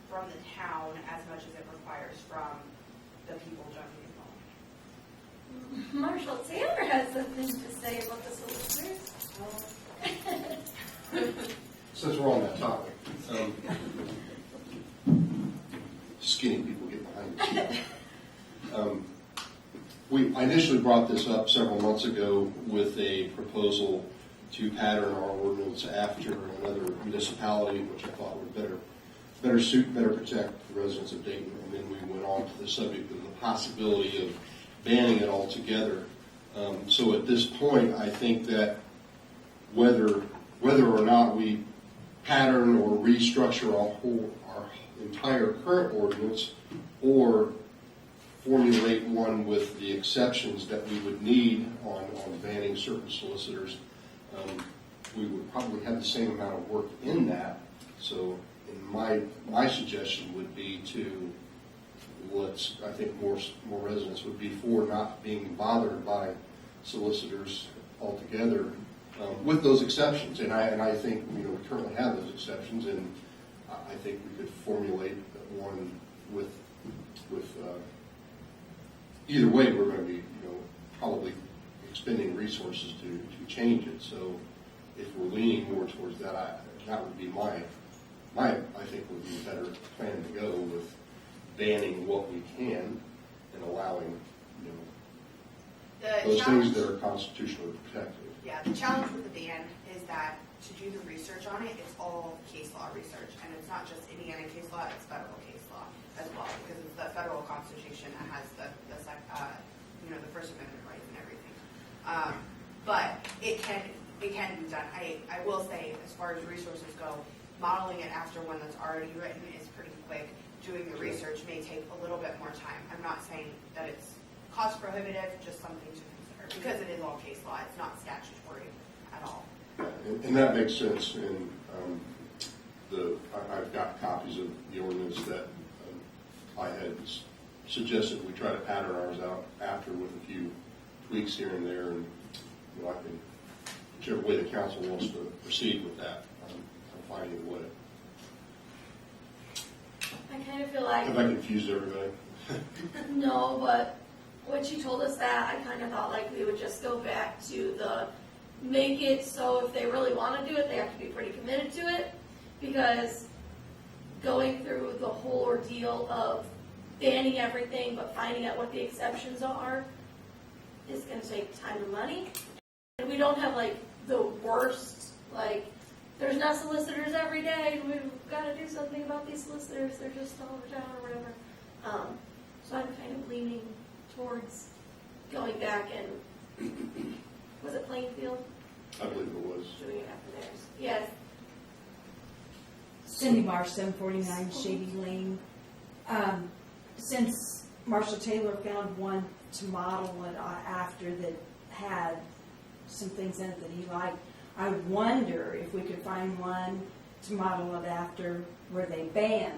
from the town as much as it requires from the people donating land. Marshall Taylor has something to say about the solicitors. Since we're on that topic, skinny people get behind the I initially brought this up several months ago with a proposal to pattern our ordinance after another municipality, which I thought would better suit, better protect the residents of Dayton. And then we went on to the subject of the possibility of banning it altogether. So at this point, I think that whether or not we pattern or restructure our entire current ordinance, or formulate one with the exceptions that we would need on banning certain solicitors, we would probably have the same amount of work in that. So my suggestion would be to I think more residents would be for not being bothered by solicitors altogether, with those exceptions. And I think we currently have those exceptions, and I think we could formulate one with either way we're going to be probably expending resources to change it. So if we're leaning more towards that, that would be my I think would be a better plan to go with banning what we can and allowing those things that are constitutionally protected. Yeah, the challenge with the ban is that to do the research on it, it's all case law research, and it's not just Indiana case law, it's federal case law as well, because it's the federal Constitution that has the First Amendment rights and everything. But it can be done. I will say, as far as resources go, modeling it after one that's already written is pretty quick. Doing the research may take a little bit more time. I'm not saying that it's cost prohibitive, just something to consider, because it is all case law. It's not statutory at all. And that makes sense. And I've got copies of the ordinance that I had suggested we try to pattern ours out after with a few tweaks here and there, and I can, whichever way the council wants to proceed with that, I'm fine either way. I kind of feel like, Have I confused everybody? no, but when she told us that, I kind of thought like we would just go back to make it so if they really want to do it, they have to be pretty committed to it. because going through the whole ordeal of banning everything but finding out what the exceptions are is gonna take time and money. And we don't have like the worst, like, there's not solicitors every day, we've gotta do something about these solicitors, they're just all over town or whatever. So I'm kind of leaning towards going back and, was it Plainfield? I believe it was. Doing it after theirs. Yes. Cindy Marsh, 749 Shady Lane. Since Marshall Taylor found one to model it after that had some things in it that he liked, I wonder if we could find one to model it after where they ban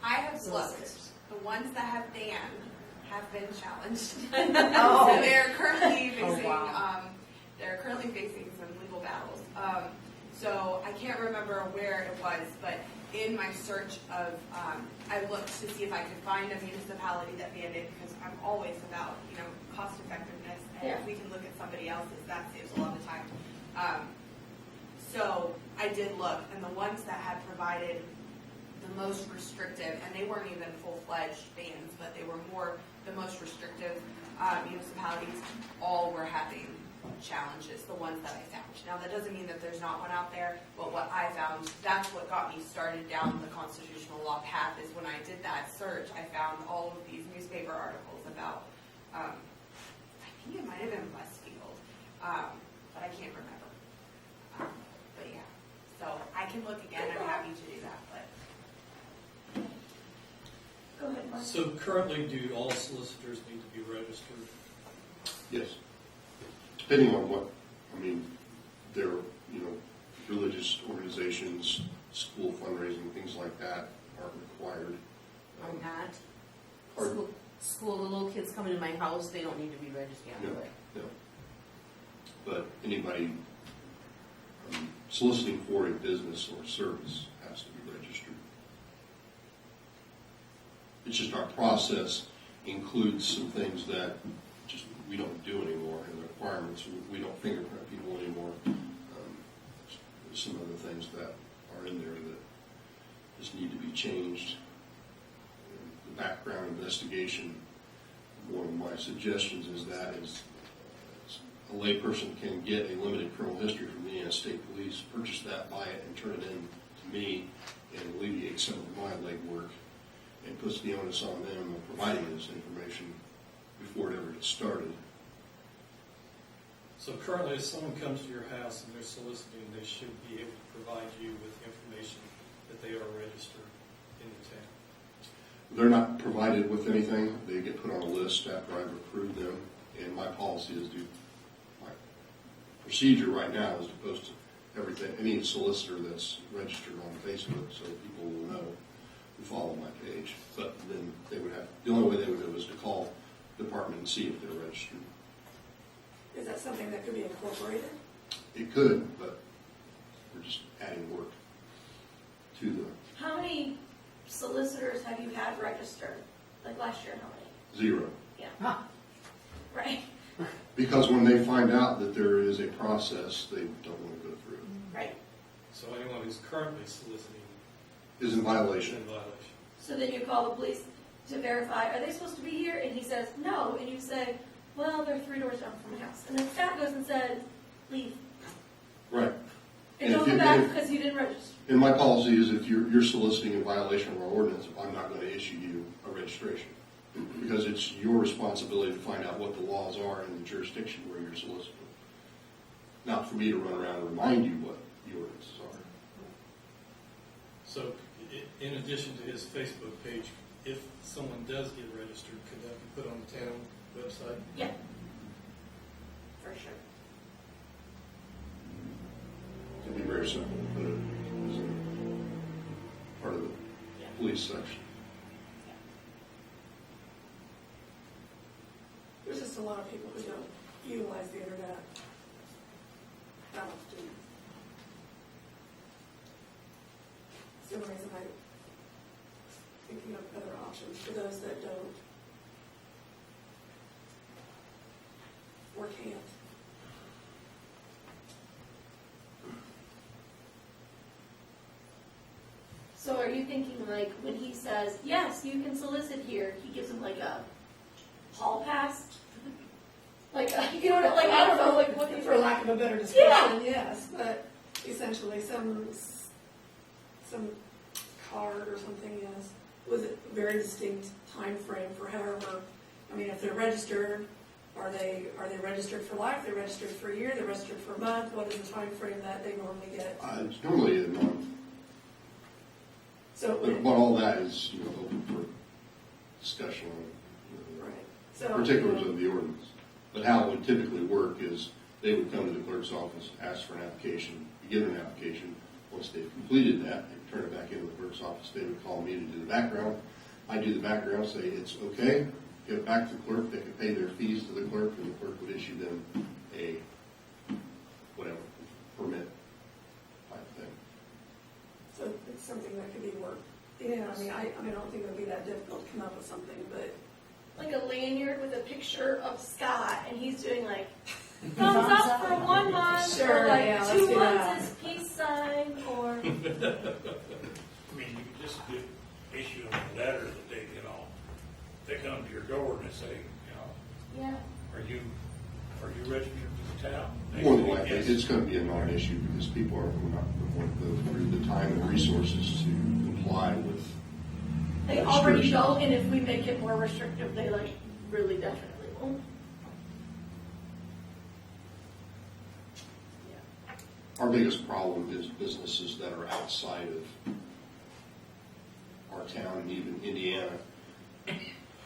I have looked. solicitors. The ones that have banned have been challenged. Oh. So they're currently Oh, facing, wow. they're currently facing some legal battles. So I can't remember where it was, but in my search of, I looked to see if I could find a municipality that banned it, because I'm always about, cost effectiveness, and if we can look at somebody else's, that saves a lot of time. So I did look, and the ones that had provided the most restrictive, and they weren't even full-fledged bans, but they were more the most restrictive municipalities, all were having challenges, the ones that I found. Now, that doesn't mean that there's not one out there, but what I found, that's what got me started down the constitutional law path, is when I did that search, I found all of these newspaper articles about, I think it might have been Westfield, but I can't remember. But yeah, so I can look again, I'm happy to do that, but. Go ahead, Mark. So currently, do all solicitors need to be registered? Yes. Depending on what, their, religious organizations, school fundraising, things like that aren't required. Or not. Pardon? School, the little kids coming to my house, they don't need to be registered. No, no. But anybody soliciting for a business or service has to be registered. It's just our process includes some things that just we don't do anymore, and the requirements, we don't fingerprint people anymore. There's some other things that are in there that just need to be changed. The background investigation, one of my suggestions is a layperson can get a limited criminal history from the Indiana State Police, purchase that, buy it, and turn it in to me, and alleviate some of my legwork, and puts the onus on them of providing this information before it ever gets started. So currently, if someone comes to your house and they're soliciting, they should be able to provide you with information that they are registered in the town. They're not provided with anything. They get put on a list after I've approved them, and my policy is my procedure right now is to post everything, any solicitor that's registered on Facebook, so people will know who follow my page. But then the only way they would do is to call the department and see if they're registered. Is that something that could be incorporated? It could, but we're just adding work to the How many solicitors have you had registered? Like last year, how many? 0. Yeah. Right, Because when they find out that there is a process, they don't want to go through it. right. So anyone who's currently soliciting Is in is violation. in violation. So then you call the police to verify, are they supposed to be here? And he says, no. And you say, well, they're 3 doors down from my house. And then Scott goes and says, leave. Right. And don't if come you- back if- because you didn't register. And my policy is if you're soliciting in violation of our ordinance, I'm not going to issue you a registration. Because it's your responsibility to find out what the laws are in the jurisdiction where you're soliciting. Not for me to run around and remind you what the ordinances are. So in addition to his Facebook page, if someone does get registered, could that be put on the town website? Yeah. For sure. It'd be very simple, but it is part of the police section. There's just a lot of people who don't utilize the internet. That much do. It's the only reason I'm thinking of other options for those that don't or can't. So are you thinking like when he says, yes, you can solicit here, he gives him like a hall pass? Like, you know, like, I don't know, like, what do you For lack of a better description, Yeah. yes, but essentially some card or something, yes, with a very distinct time frame for however, I mean, if they're registered, are they registered for life, they're registered for a year, they're registered for a month, what is the time frame that they normally get? Once they've completed that, they turn it back into the clerk's office, they would call me to do the background. I do the background, say it's okay, give it back to the clerk, they could pay their fees to the clerk, and the clerk would issue them a, whatever, permit type thing. So it's something that could be worked. Yeah, I mean, I don't think it would be that difficult to come up with something, but like a lanyard with a picture of Scott, and he's doing like thumbs up for 1 month, Sure, or like yeah, let's 2 do that. months is peace sign, or I mean, you could just issue them a letter that they come to your door and they say, yeah. are you registered to the town? They More than say, likely, "Yes." it's going to be a non-issue because people are not going to go through the time and resources to comply with. They that already restriction. don't, and if we make it more restrictive, they like really definitely won't. Our biggest problem is businesses that are outside of our town and even Indiana,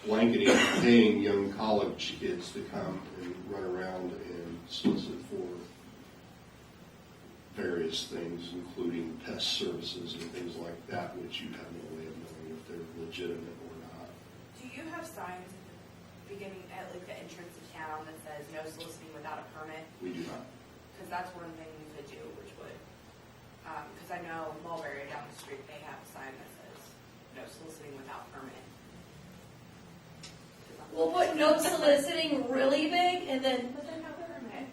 blanketing, paying young college kids to come and run around and solicit for various things, including pest services and things like that, which you have no way of knowing if they're legitimate or not. Do you have signs at the beginning, at like the entrance of town that says no soliciting without a permit? We do not. Because that's one thing you could do, which would, because I know Mulberry down the street, they have a sign that says no soliciting without permit. We'll put no soliciting really big, and then But they have a permit.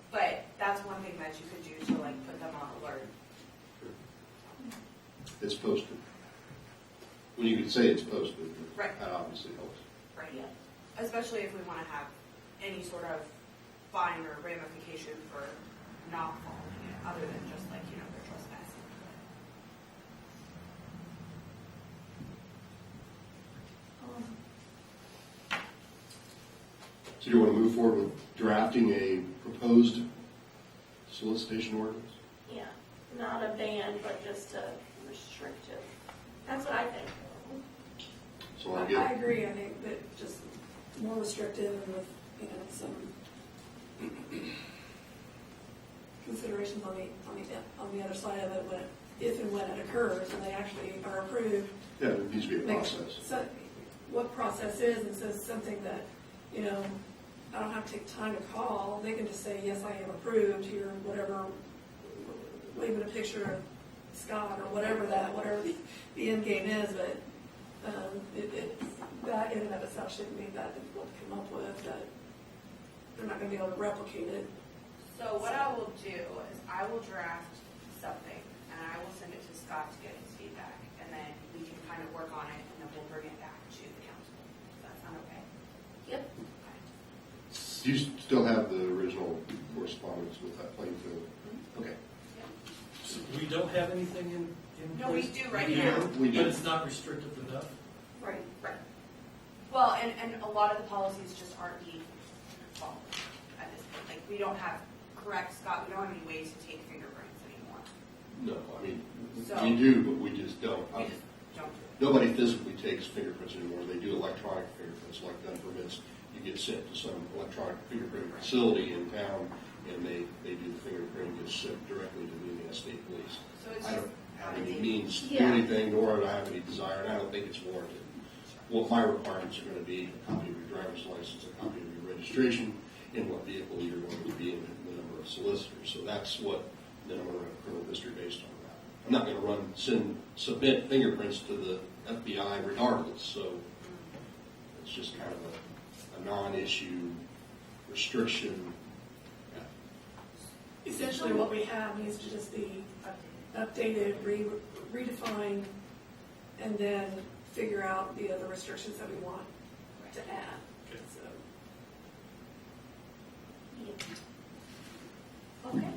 But that's one thing that you could do to like put them on alert. It's posted. When you can say it's posted, Right. that obviously helps. Right. Especially if we want to have any sort of fine or ramification for not following it, other than just like, they're trespassing. So you want to move forward with drafting a proposed solicitation ordinance? yeah, not a ban, but just a restrictive. That's what I think. So I I get, agree, I think that just more restrictive and with, some considerations on the other side of it, when, if and when it occurs and they actually are approved. yeah, there needs to be a Makes- process. so- what process is, and says something that, I don't have to take time to call, they can just say, yes, I am approved, here, whatever, waving a picture of Scott, or whatever the end game is, but, that in and of itself shouldn't be that difficult to come up with, that they're not gonna be able to replicate it. So what I will do is I will draft something and I will send it to Scott to get his feedback, and then we can kind of work on it and then we'll bring it back to the council. Does that sound okay? Yep. Okay. Do you still have the original correspondence with that Plainfield? Okay. So we don't have anything in No, we place? do right do, now. We do. But it's not restrictive enough? Right. Well, and a lot of the policies just aren't being followed at this point. Like, we don't have, correct, Scott, we don't have any ways to take fingerprints anymore. No, I mean, So- we do, but we just don't. We just don't do it. Nobody physically takes fingerprints anymore. They do electronic fingerprints, like gun permits. You get sent to some electronic fingerprint facility in town, and they do the fingerprint, gets sent directly to the Indiana State Police. So it's I just don't have any updating. means to do Yeah. anything, nor do I have any desire, and I don't think it's warranted. What my requirements are going to be: a copy of your driver's license, a copy of your registration, and what vehicle you're going to be in, and the number of solicitors. So that's what, then I'm going to run a criminal history based on that. I'm not going to submit fingerprints to the FBI regardless, so it's just kind of a non-issue restriction. Essentially, what we have needs to just be updated, redefined, and then figure out the other restrictions that we want to add. So, Yeah. Okay.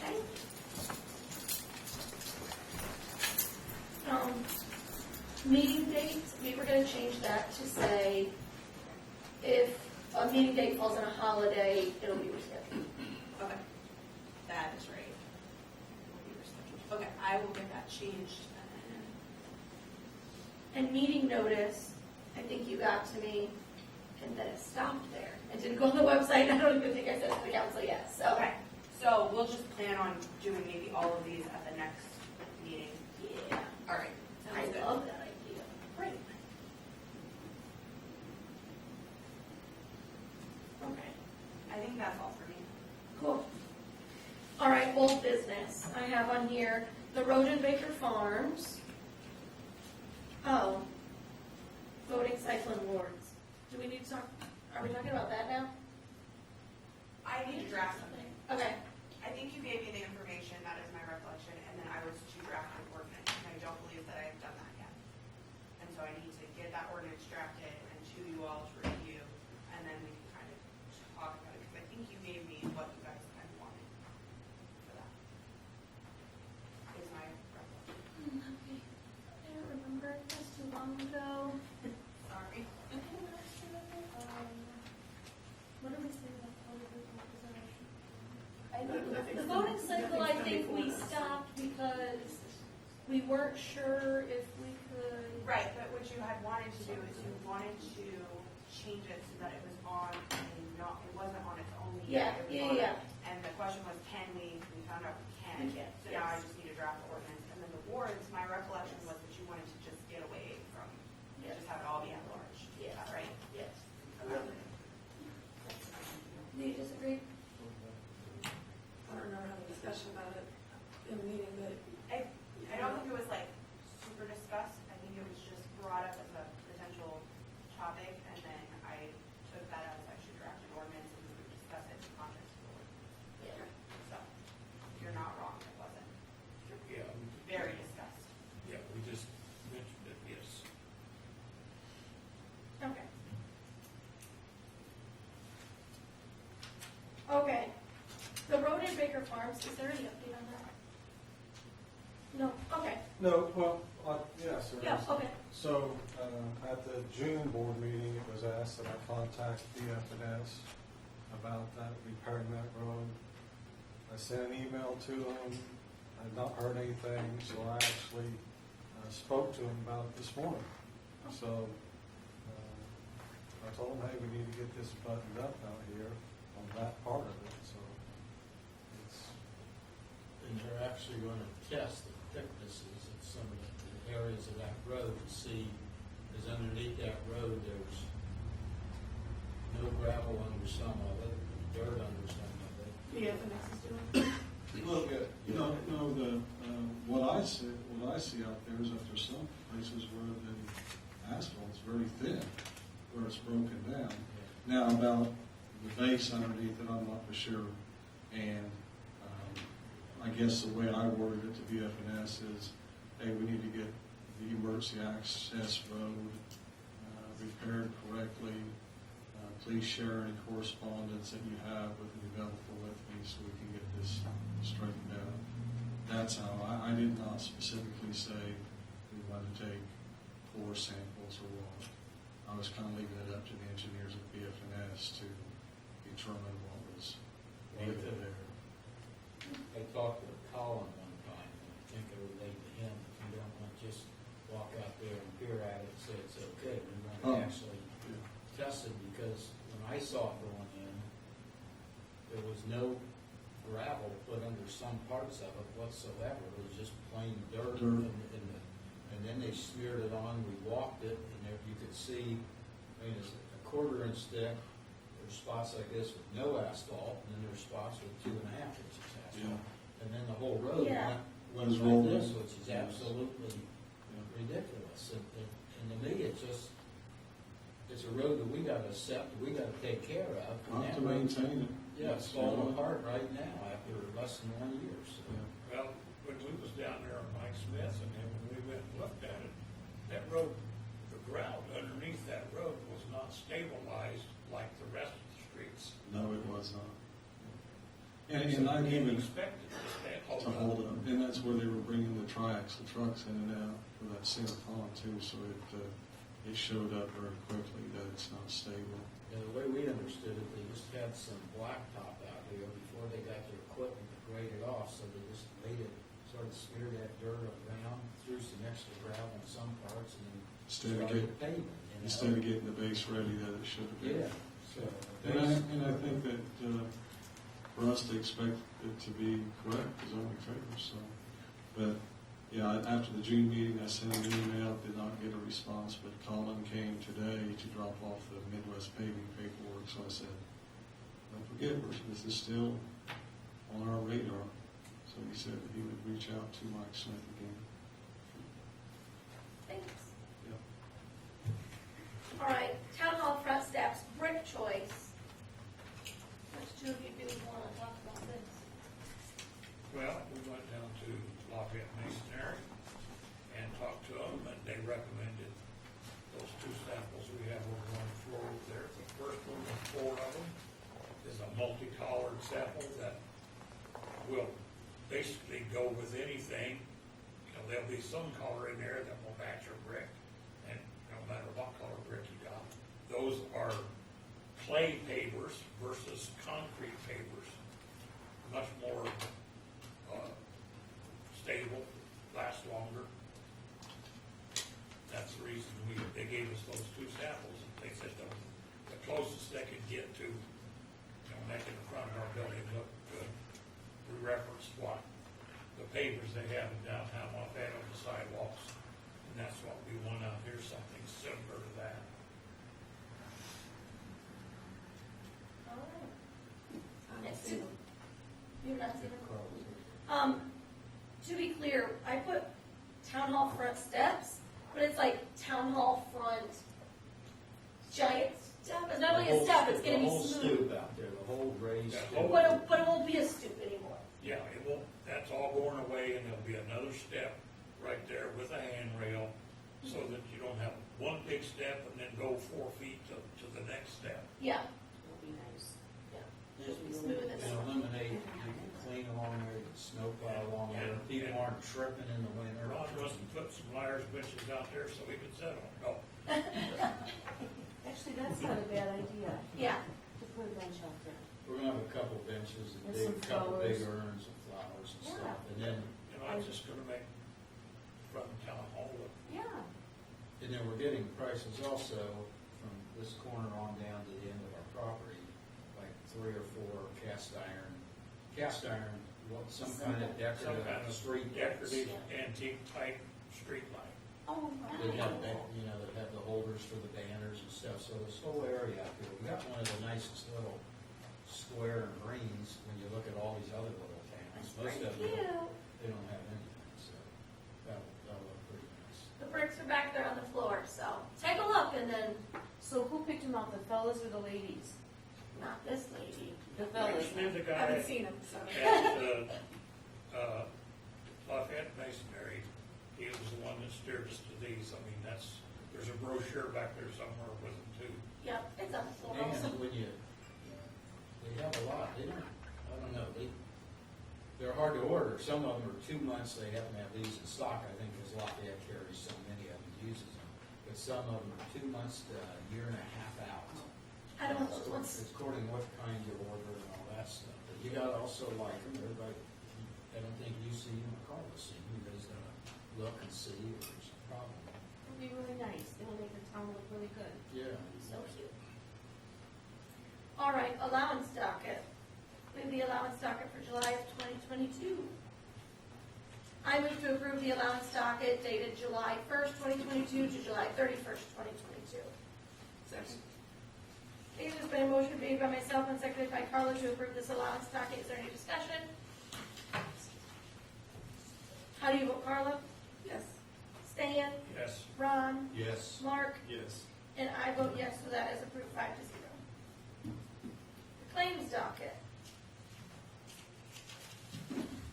Okay. Meeting dates, we were gonna change that to say, if a meeting date falls on a holiday, it'll be rescheduled. Okay, that is right. Okay, I will get that changed. And meeting notice, I think you got to me, and then it stopped there. It didn't go on the website, I don't even think I sent it to the council yet, so. Okay, so we'll just plan on doing maybe all of these at the next meeting. Yeah, All right, I sounds good. love that idea. Great. Okay, I think that's all for me. cool. All right, old business. I have on here the Road and Baker Farms. Oh, voting cycling wards. Do we need to talk, are we talking about that now? I need to draft something. Okay, I think you gave me the information, that is my recollection, and then I was to draft an ordinance, and I don't believe that I have done that yet. And so I need to get that ordinance drafted and to you all to review, and then we can kind of talk about it, because I think you gave me what you guys kind of wanted for that. Is my recollection. okay. I don't remember, that's too long ago. Sorry. What did we say about the voting cycle, I think we stopped because we weren't sure if we could. Right, but what you had wanted to do is you wanted to change it so that it was on it wasn't on its own. Yeah, it was yeah, on- yeah. And the question was, can we found out we can. We can, So now I yes. just need to draft the ordinance. And then the wards, my recollection was that you wanted to just get away from, Yes. just have it all be at large. Yes. Is that right? Yes. Okay. Do you disagree? I don't remember having a discussion about it in the meeting, but I don't think it was like super discussed. I think it was just brought up as a potential topic, and then I took that as I should draft an ordinance and we would discuss it in context of the ordinance. Yeah. So, you're not wrong, it wasn't Yeah, very discussed. yeah, we just mentioned it, yes. Okay. Okay. The road in Baker Farms, is there any update on that? No, okay. No, well, yes, there Yeah, is. okay. So, at the June board meeting, it was asked that I contact DF&S about that, repairing that road. I sent an email to them, I had not heard anything, so I actually spoke to them about it this morning. So, I told them, hey, we need to get this buttoned up out here on that part of it, so it's, And they're actually going to test the thicknesses of some of the areas of that road to see, because underneath that road, there's no gravel under some of it, dirt under some of it. the FNX is doing. well, what I see out there is that there's some places where the asphalt's very thin, where it's broken down. Now, about the base underneath it, I'm not for sure, and I guess the way I worded it to BF&S is, hey, we need to get the emergency access road repaired correctly. Please share any correspondence that you have with the developer with me so we can get this straightened out. That's how, I did not specifically say we wanted to take core samples or what. I was kind of leaving it up to the engineers at BF&S to determine what was needed there. I talked with Colin one time, and I think I relayed to him, if you don't want to just walk out there and peer at it and say it's okay, we want Oh. to actually test it, because when I saw it going in, there was no gravel put under some parts of it whatsoever, it was just plain dirt. Dirt. And then they smeared it on, we walked it, and there you could see, I mean, it's a 1/4 inch thick. There's spots like this with no asphalt, and then there's spots with 2.5 inches asphalt. And then the whole road Yeah. went Was like rolled this, in. which is absolutely ridiculous. And to me, it's a road that we gotta accept, we gotta take care of. And Not that to road- maintain it. Yeah, it's falling apart right now after less than 1 year, so. Well, when we was down there on Mike Smith, and then when we went and looked at it, that road, the ground underneath that road was not stabilized like the rest of the streets. No, it was not. And I even Expected to hold up, and that's where they were bringing the triaxle trucks in and out for that center pond too, so it showed up very quickly that it's not stable. And the way we understood it, they just had some blacktop out here before they got their equipment to grade it off, so they just laid it, sort of smeared that dirt around, threw some extra gravel in some parts, and then Instead of started getting- paving. you know? Instead of getting the base ready that it should have been. Yeah, so. And I think that for us to expect it to be correct is only fair, so. But, yeah, after the June meeting, I sent an email, did not get a response, but Colin came today to drop off the Midwest paving paperwork, so I said, don't forget, this is still on our radar. So he said that he would reach out to Mike Smith again. Thanks. Yep. All right, town hall front steps, brick choice. Which two of you do want to talk about this? Well, we went down to Lafayette Masonry and talked to them, and they recommended those two samples we have over on the floor over there. The first one, the 4 of them, is a multi-colored sample that will basically go with anything. You know, there'll be some color in there that will match your brick, and no matter what color brick you got. Those are clay pavers versus concrete pavers. Much more stable, last longer. That's the reason they gave us those two samples. They said the closest they could get to, making the front of our building look good. We referenced what the pavers they have in downtown Lafayette on the sidewalks, and that's what we want out here, something similar to that. All right. I don't It's see two. them. You've not seen them? To be clear, I put town hall front steps, but it's like town hall front giant step. It's not really a step, it's gonna The be whole smooth. stoop out there, the whole raised That stoop. whole- But it won't be a stoop anymore. Yeah, it won't, that's all going away, and there'll be another step right there with a handrail, so that you don't have one big step and then go 4 feet to the next step. Yeah, That'd be nice. yeah. Just be smooth and And eliminate, you can clean along there, you can snow plow along there, people aren't tripping in the winter. Ron must have put some liars benches out there so we could sit on. No, Actually, that's not a bad idea, Yeah, to put a bench out there. We're gonna have a couple benches and And big, some couple big flowers. urns of flowers and Yeah. stuff. And then, I'm just gonna make front town hall look. Yeah. and then we're getting prices also from this corner on down to the end of our property, like 3 or 4 cast iron, some kind of Some decorative kind of street decorative lights. antique type street light. Oh, They have, wow. that have the holders for the banners and stuff, so this whole area out here, we got one of the nicest little square and greens when you look at all these other little towns. that's Most pretty of cute. them, they don't have anything, so that'll look pretty nice. The bricks are back there on the floor, so take a look and then, So who picked them out, the fellas or the ladies? not this lady. The fellas. And the I guy haven't seen them, so. at Lafayette Masonry, he was the one that steered us to these. I mean, there's a brochure back there somewhere with them too. Yep, it's on the floor also. And when they have a lot, they don't, I don't know, they're hard to order. Some of them are 2 months, they happen to have these in stock, I think, because Lafayette carries so many of them, uses them. But some of them are 2 months to a year and a half out. I don't know those ones. It's according to what kind you order and all that stuff. But you gotta also like them, everybody, I don't think you see them or Carl will see them, you guys gotta look and see if there's a problem. It'll be really nice, it'll make the town look really good. Yeah. So cute. All right, allowance docket. We have the allowance docket for July of 2022. I move to approve the allowance docket dated July 1st, 2022 to July 31st, 2022. Second. Okay, there's been a motion made by myself and seconded by Carla to approve this allowance docket. Is there any discussion? How do you vote, Carla? Yes. Stan? Yes, Ron? Yes. Mark? Yes. And I vote yes, so that is approved 5-0. The claims docket.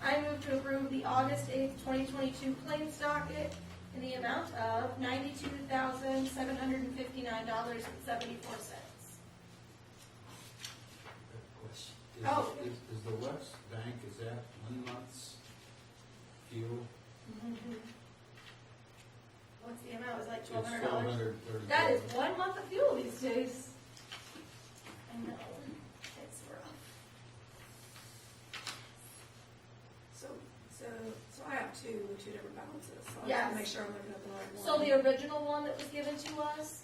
I move to approve the August 8th, 2022 claims docket in the amount of $92,759.74. Question. Oh. Is the West Bank, is that 1 month's fuel? What's the amount? It's like It's $1,200. $1,230. That is 1 month of fuel these days. I know, it's rough. So I have two different balances, so I have Yes. to make sure I'm looking at the right one. So the original one that was given to us,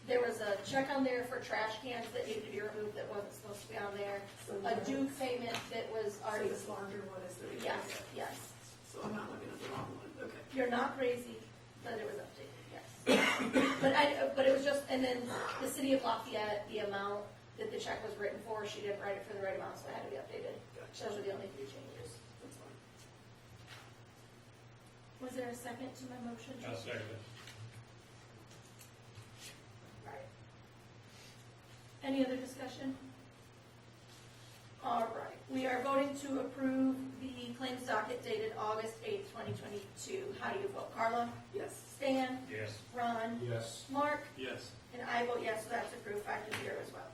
there was a check on there for trash cans that needed to be removed that wasn't supposed to be on there. So A due payment that was So already, this larger one is the. yes, yes. So I'm not looking at the wrong one, okay. You're not crazy, but it was updated, yes. But it was just, and then the city of Lafayette, the amount that the check was written for, she didn't write it for the right amount, so it had to be updated. Gotcha. Those were the only 3 changes. That's fine. Was there a second to my motion? I'll second it. Right. Any other discussion? All right, we are voting to approve the claims docket dated August 8th, 2022. How do you vote? Carla? Yes. Stan? Yes. Ron? Yes. Mark? Yes. And I vote yes, so that's approved 5-0 as well.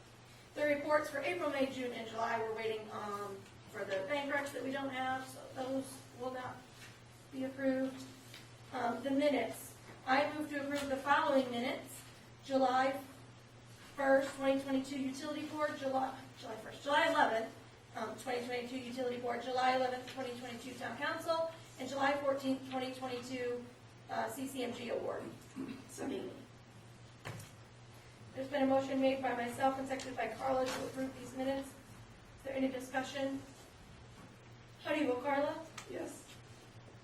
The reports for April, May, June, and July, we're waiting for the bank recs that we don't have, so those will not be approved. The minutes, I move to approve the following minutes. July 1st, 2022 Utility Board, July 11th, 2022 Utility Board, July 11th, 2022 Town Council, and July 14th, 2022 CCMG Award. Meeting. There's been a motion made by myself and seconded by Carla to approve these minutes. Is there any discussion? How do you vote, Carla? Yes.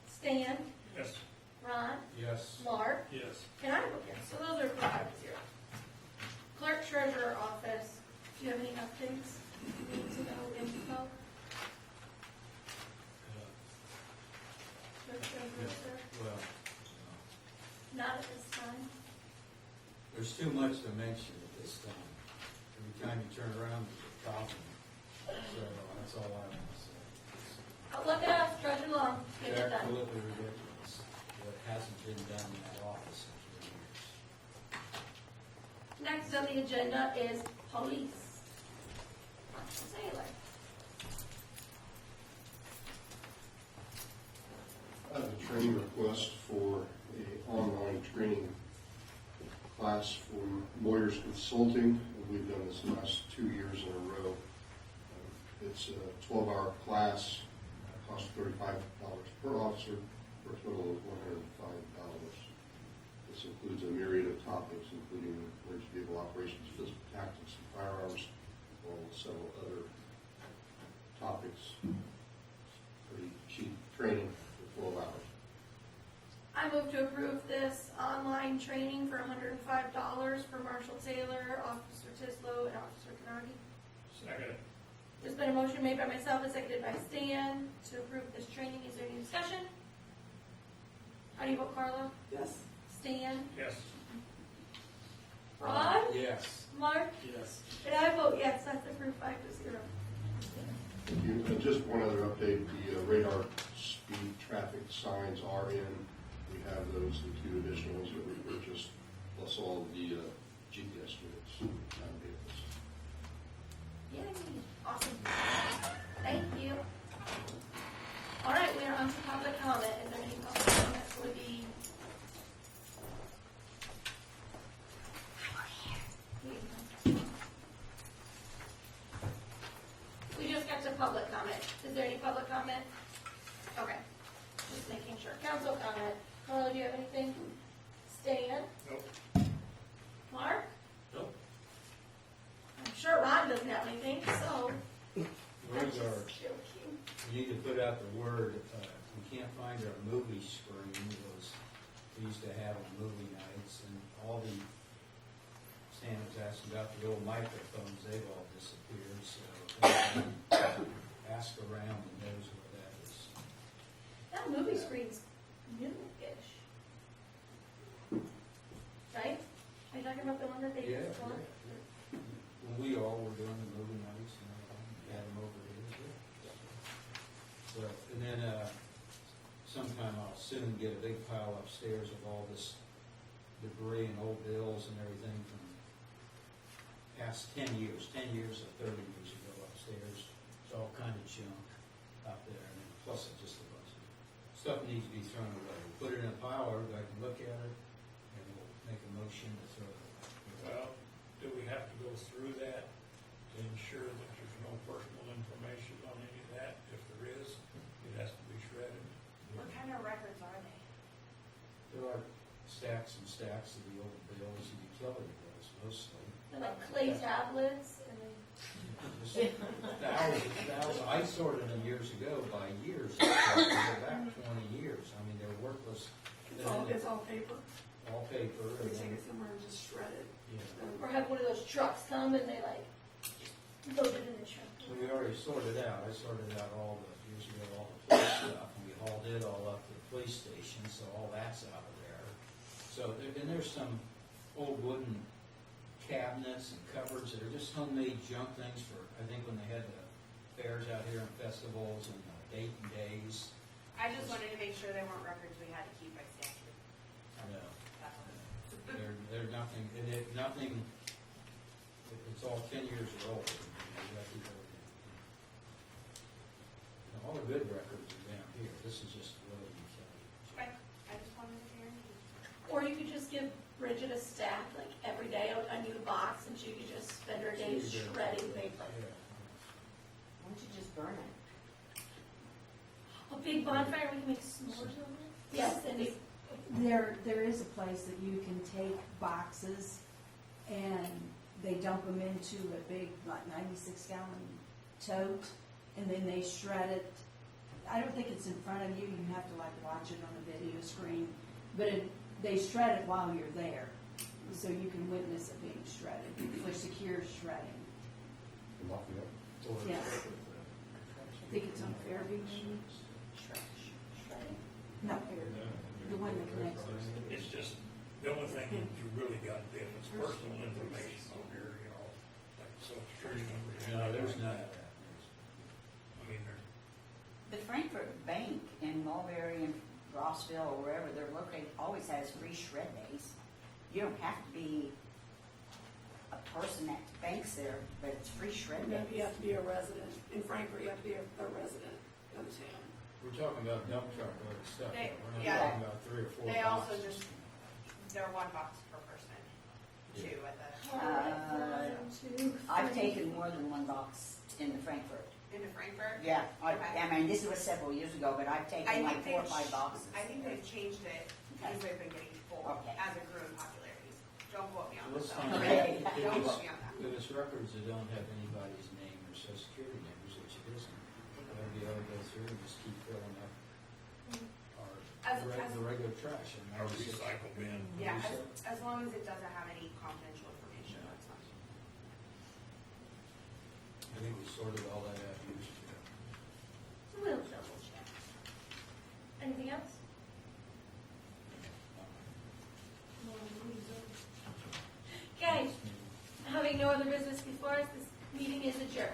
Stan? Yes. Ron? Yes. Mark? Yes. And I vote yes, so those are 5-0. Clerk Treasurer Office, do you have any updates? Need to know info? Clerk Treasurer, sir? Well, Not at this time. there's too much to mention at this time. Every time you turn around, there's a problem. So that's all I want to say. Look at us, trudging along, get it It's done. absolutely ridiculous what hasn't been done in that office in 3 years. Next on the agenda is police. Sailor. I have a training request for a online training class for lawyers consulting. We've done this the last 2 years in a row. It's a 12-hour class, costs $35 per officer, for a total of $105. This includes a myriad of topics, including emergency vehicle operations, physical tactics, and firearms, along with several other topics. Pretty cheap training for 12 hours. I move to approve this online training for $105 for Marshall Taylor, Officer Tislow, and Officer Kanagi. Second. There's been a motion made by myself and seconded by Stan to approve this training. Is there any discussion? How do you vote, Carla? Yes. Stan? Yes. Ron? Yes. Mark? Yes. And I vote yes, that's approved 5-0. Thank you. And just one other update, the radar speed traffic signs are in. We have those, the 2 additionals that we purchased, plus all of the GPS units on vehicles. Yay, awesome. Thank you. All right, we are on to public comment. Is there any public comment for the? We just got to public comment. Is there any public comment? Okay, just making sure. Council comment. Carla, do you have anything? Stan? Nope. Mark? Nope. I'm sure Ron doesn't have anything, so. Words are, Joking. we need to put out the word, we can't find our movie screen, we used to have on movie nights, and all the, Stan was asking about the old microphones, they've all disappeared, so ask around and knows where that is. That movie screen's new-ish. Right? Are you talking about the one that they Yeah, used for? when we all were doing the movie nights and everything, we had them over here. So, and then, sometime I'll soon get a big pile upstairs of all this debris and old bills and everything from past 10 years or 30 years ago upstairs. It's all kind of junk out there, and then plus it's just a bunch of stuff needs to be thrown away. Put it in a pile, everybody can look at it, and we'll make a motion to throw it away. Well, do we have to go through that to ensure that there's no personal information on any of that? If there is, it has to be shredded. What kind of records are they? There are stacks and stacks of the old bills and utility bills mostly. They're like clay tablets and then. Thousands. I sorted them years ago by years, go back 20 years. I mean, they're worthless. It's all paper. All paper. We and take then- it somewhere and just shred it. Yeah. Or have one of those trucks come and they like load it in the truck. So we already sorted out, I sorted out years ago, all the police stuff, and we hauled it all up to the police station, so all that's out of there. So, and there's some old wooden cabinets and cupboards that are just homemade junk things for, I think when they had the fairs out here and festivals and Dayton days. I just wanted to make sure they weren't records we had to keep by statute. I know. That's all. They're nothing, and nothing, it's all 10 years or older. You have to go in. Now, all the good records are down here. This is just road utility. Okay, I just wanted to hear you. Or you could just give Bridget a stack, like every day, a new box, and she could just spend her days shredding paper. Yeah. Why don't you just burn it? A big bonfire, we can make s'mores on it? Yes, and it, There is a place that you can take boxes and they dump them into a big, like 96-gallon tote, and then they shred it. I don't think it's in front of you, you have to like watch it on a video screen, but they shred it while you're there, so you can witness it being shredded, for secure shredding. Or- Yeah. I think it's on Fairview, maybe? shredding. No, the one that connects us. It's just, the only thing that you really got to do is personal information on here, you know, like social security number. No, there's none of that. I mean, The Frankfurt Bank in Mulberry and Rossville or wherever they're located always has free shred days. You don't have to be a person that banks there, but it's free shred You days. have to be a resident. In Frankfurt, you have to be a resident of the town. We're talking about dump truck load stuff. They- We're not yeah. talking about 3 or 4 They also boxes. just, they're one box per person, too, at the, I've taken more than one box in the Frankfurt. into Frankfurt. Yeah, Okay. I mean, this was several years ago, but I've I taken like think 4 or they've 5 boxes. I think they've changed it because they've been getting full Okay. as it grew in popularity. Don't quote me on Let's this. find though. out. Okay. Don't If quote me on that. it's records that don't have anybody's name or social security numbers, which it isn't, we'll be able to go through and just keep filling up As- the regular trash. And our that's just- recycle bin. Yeah, as long as it doesn't have any confidential information, that's fine. I think we sorted all that out years ago. We'll double check. Anything else? Okay, having no other business before us, this meeting is adjourned.